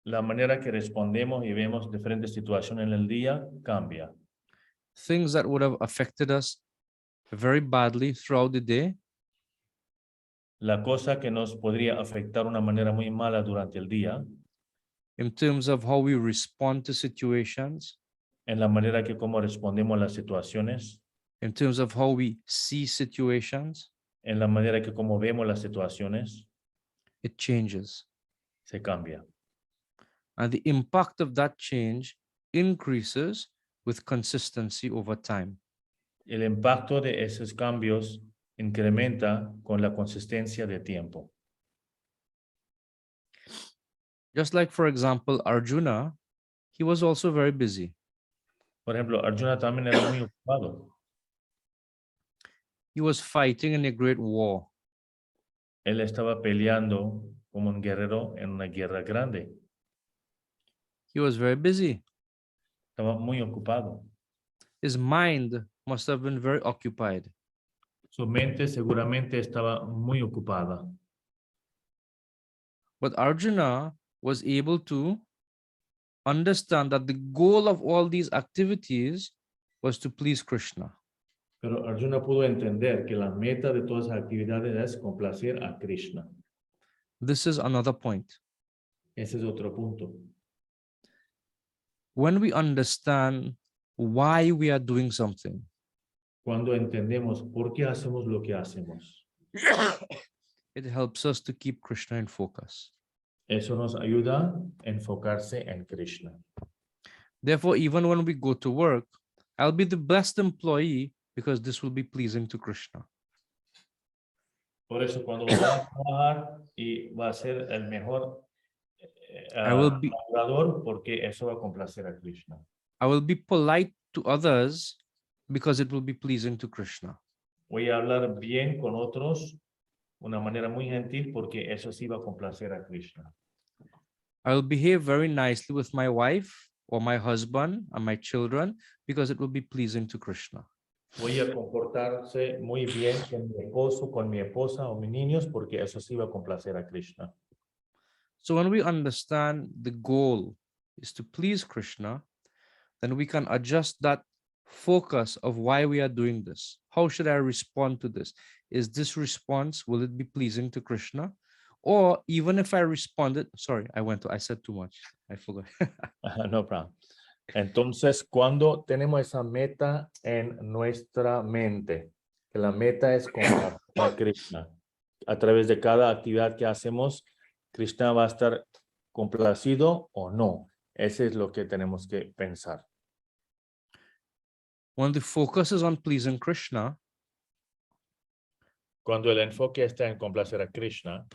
la manera que respondemos y vemos diferentes situaciones en el día cambia. Things that would have affected us very badly throughout the day La cosa que nos podría afectar de una manera muy mala durante el día, in terms of how we respond to situations, en la manera que cómo respondemos a las situaciones, in terms of how we see situations, en la manera que cómo vemos las situaciones, it changes. se cambia. And the impact of that change increases with consistency over time. El impacto de esos cambios incrementa con la consistencia de tiempo. Just like, for example, Arjuna, he was also very busy. Por ejemplo, Arjuna también era muy ocupado. He was fighting in a great war. Él estaba peleando como un guerrero en una guerra grande. He was very busy. Estaba muy ocupado. His mind must have been very occupied. Su mente seguramente estaba muy ocupada. But Arjuna was able to understand that the goal of all these activities was to please Krishna. Pero Arjuna pudo entender que la meta de todas las actividades es complacer a Krishna. This is another point. Ese es otro punto. When we understand why we are doing something, Cuando entendemos por qué hacemos lo que hacemos, it helps us to keep Krishna in focus. eso nos ayuda a enfocarse en Krishna. Therefore, even when we go to work, I'll be the best employee because this will be pleasing to Krishna. Por eso cuando va a trabajar y va a ser el mejor I will be laborador porque eso va a complacer a Krishna. I will be polite to others because it will be pleasing to Krishna. Voy a hablar bien con otros, una manera muy gentil porque eso sí va a complacer a Krishna. I will behave very nicely with my wife or my husband and my children because it will be pleasing to Krishna. Voy a comportarse muy bien con mi esposo, con mi esposa o mis niños porque eso sí va a complacer a Krishna. So when we understand the goal is to please Krishna, then we can adjust that focus of why we are doing this. How should I respond to this? Is this response, will it be pleasing to Krishna? Or even if I responded, sorry, I said too much. I forgot. No problem. Entonces, cuando tenemos esa meta en nuestra mente, que la meta es complacer a Krishna, a través de cada actividad que hacemos, Krishna va a estar complacido o no. Eso es lo que tenemos que pensar. When the focus is on pleasing Krishna, Cuando el enfoque está en complacer a Krishna,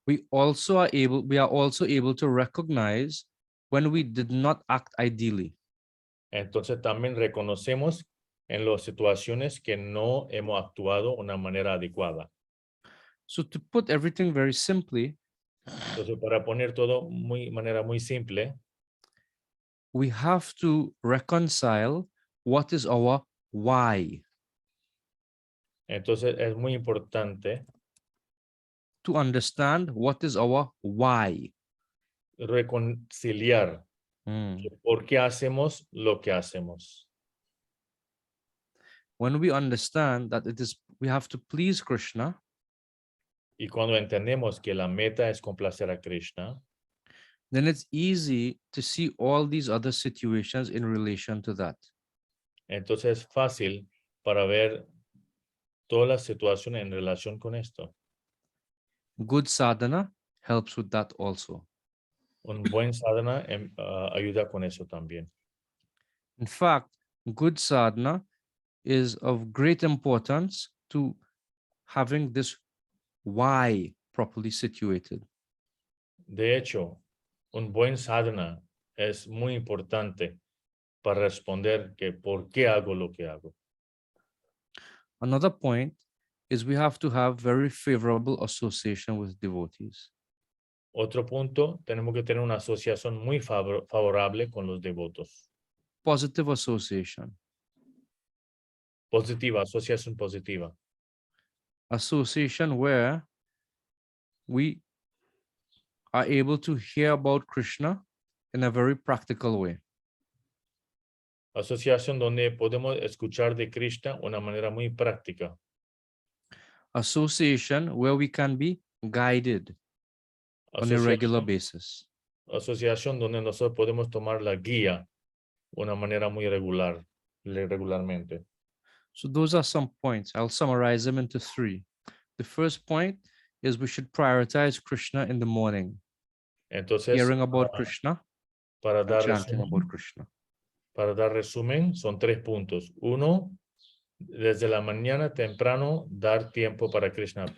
we are also able to recognize when we did not act ideally. entonces también reconocemos en las situaciones que no hemos actuado de una manera adecuada. So to put everything very simply, Entonces, para poner todo manera muy simple, we have to reconcile what is our why entonces es muy importante to understand what is our why. reconciliar por qué hacemos lo que hacemos. When we understand that we have to please Krishna, Y cuando entendemos que la meta es complacer a Krishna, then it's easy to see all these other situations in relation to that. entonces es fácil para ver todas las situaciones en relación con esto. Good sadhana helps with that also. Un buen sadhana ayuda con eso también. In fact, good sadhana is of great importance to having this why properly situated. De hecho, un buen sadhana es muy importante para responder que por qué hago lo que hago. Another point is we have to have very favorable association with devotees. Otro punto, tenemos que tener una asociación muy favorable con los devotos. Positive association. Positiva, asociación positiva. Association where we are able to hear about Krishna in a very practical way. Asociación donde podemos escuchar de Krishna de una manera muy práctica. Association where we can be guided on a regular Asociación, basis. asociación donde nosotros podemos tomar la guía de una manera muy regularmente. So those are some points. I'll summarize them into 3. The first point is we should prioritize Krishna in the morning, Entonces, hearing about Krishna, para and dar chanting resumen, about Krishna. para dar resumen, son 3 puntos. 1, desde la mañana temprano, dar tiempo para Krishna, dar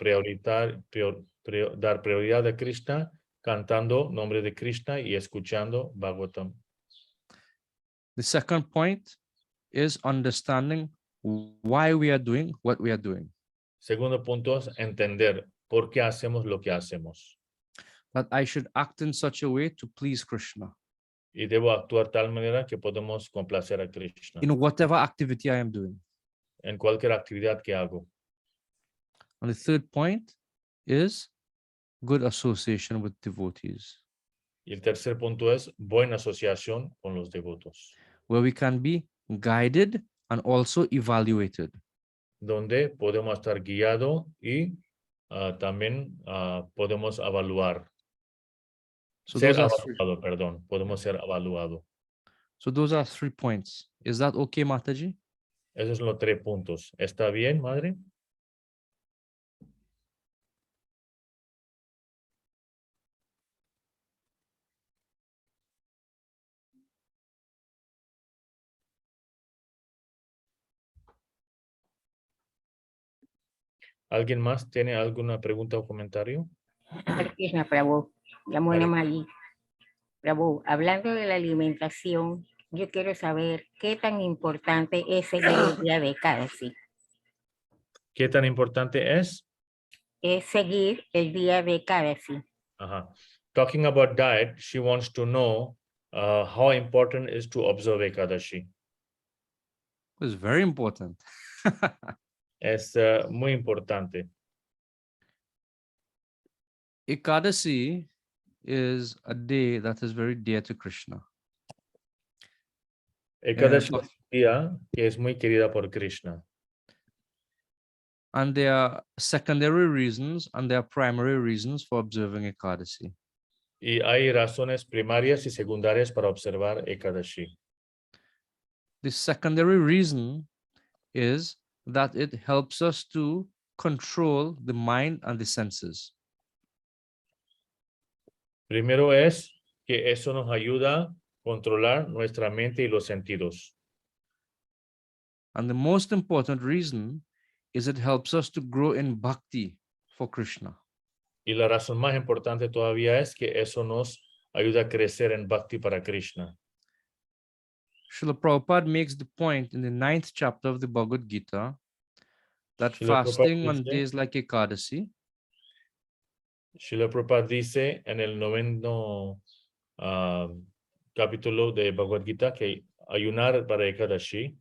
prioridad a Krishna, cantando nombre de Krishna y escuchando Bhagavatam. The second point is understanding why we are doing what we are doing. Segundo punto es entender por qué hacemos lo que hacemos. That I should act in such a way to please Krishna Y debo actuar tal manera que podemos complacer a Krishna in whatever activity I am doing. en cualquier actividad que hago. And the third point is good association with devotees, Y el tercer punto es buena asociación con los devotos, where we can be guided and also evaluated. donde podemos estar guiados y también podemos evaluar. So Ser those are evaluado, perdón, podemos ser evaluados. So those are 3 points. Is that okay, Mataji? Esos son los 3 puntos. ¿Está bien, madre? ¿Alguien más tiene alguna pregunta o comentario? Hare Krishna, Prabhu. Yamuna Hare- Mali. Prabhu, hablando de la alimentación, yo quiero saber qué tan importante es seguir el día de Ekadasi. ¿Qué tan importante es? Es seguir el día de Ekadasi. Ajá. Talking about diet, she wants to know how important is to observe Ekadashi. It's very important. Es muy importante. Ekadasi is a day that is very dear to Krishna. Ekadashi es un día que es muy querida por Krishna. And there are secondary reasons and there are primary reasons for observing Ekadasi. Y hay razones primarias y secundarias para observar Ekadashi. The secondary reason is that it helps us to control the mind and the senses. Primero es que eso nos ayuda a controlar nuestra mente y los sentidos. And the most important reason is it helps us to grow in bhakti for Krishna. Y la razón más importante todavía es que eso nos ayuda a crecer en bhakti para Krishna. Srila Prabhupada makes the point in the 9th chapter of the Bhagavad Gita that Srila Prabhupada fasting on dice- days like Ekadasi Srila Prabhupada dice en el 9º capítulo de Bhagavad Gita que ayunar para Ekadashi,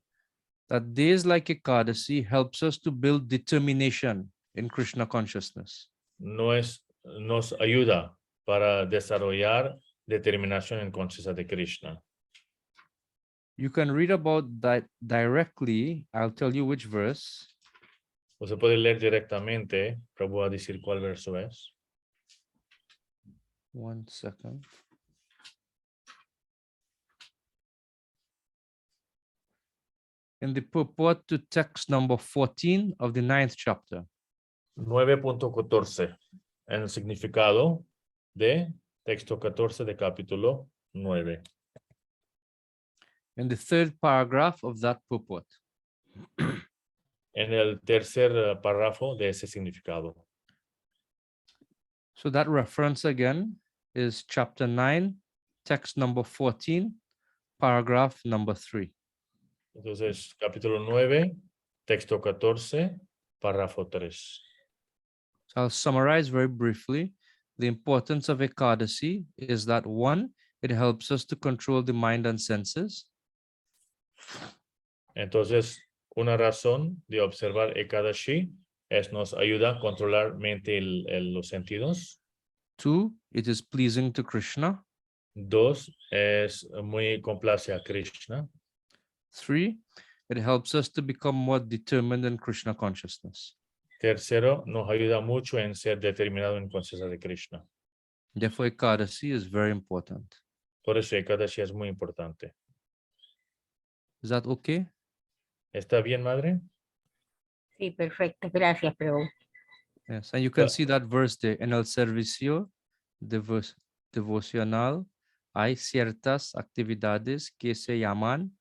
that days like Ekadasi helps us to build determination in Krishna consciousness. nos ayuda para desarrollar determinación en conciencia de Krishna. You can read about that directly. I'll tell you which verse. O se puede leer directamente, pero voy a decir cuál verso es. 1 second. In the purport to text number 14 of the 9th chapter. 9.14, en el significado de texto 14 de capítulo 9. In the 3rd paragraph of that purport. En el tercer párrafo de ese significado. So that reference again is chapter 9, text number 14, paragraph number 3. Entonces, capítulo 9, texto 14, párrafo 3. So I'll summarize very briefly. The importance of Ekadasi is that 1, it helps us to control the mind and senses. Entonces, una razón de observar Ekadashi es nos ayuda a controlar mente los sentidos. 2, it is pleasing to Krishna. 2, es muy complace a Krishna. 3, it helps us to become more determined in Krishna consciousness. Tercero, nos ayuda mucho en ser determinado en conciencia de Krishna. Therefore, Ekadasi is very important. Por eso Ekadashi es muy importante. Is that okay? ¿Está bien, madre? Sí, perfecto. Gracias, Prabhu. Yes, and you can Well- see that verse there. En el servicio devocional hay ciertas actividades que se llaman,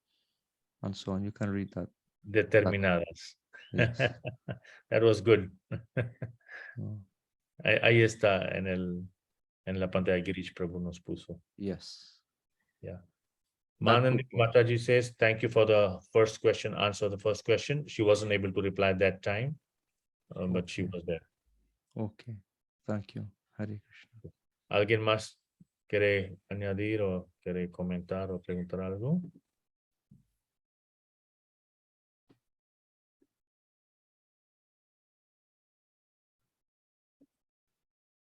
and so on. You can read that. Determinadas. Yes. That was good. Oh, Ahí está en la pantalla Girish Prabhu nos puso. yes. Yeah. That Manan could work. Mataji says, thank you for the first question, answer the first question. She wasn't able to reply at that time, but she Okay. was there. Okay. Thank you. Hare Krishna. ¿Alguien más quiere añadir o quiere comentar o preguntar algo?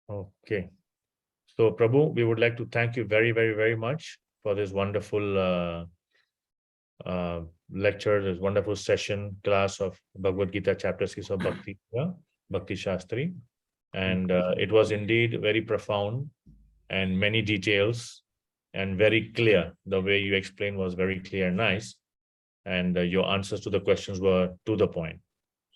Okay. So Prabhu, we would like to thank you very, very, very much for this wonderful lecture, this wonderful session, class of Bhagavad Gita chapter 6 of Bhakti Shastri. And it was indeed very profound and many details and very clear. The way you explained was very clear and nice. And your answers to the questions were to the point.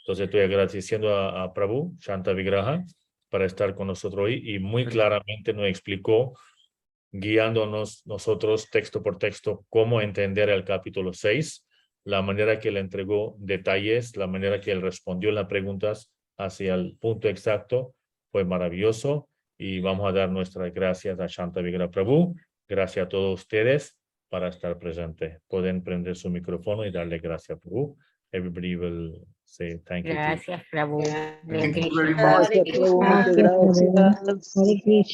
Entonces estoy agradeciendo a Prabhu, Shanta Vigraha, para estar con nosotros hoy y muy claramente nos explicó, guiándonos nosotros texto por texto, cómo entender el capítulo 6, la manera que él entregó detalles, la manera que él respondió las preguntas hacia el punto exacto, fue maravilloso y vamos a dar nuestras gracias a Shanta Vigraha Prabhu. Gracias a todos ustedes para estar presente. Pueden prender su micrófono y darle gracias a Prabhu. Everybody will say thank you. Gracias, Prabhu. Hare Thank you Krishna. very much. Gracias, Prabhu, muchas Gracias, Prabhu. gracias. Hare Krishna.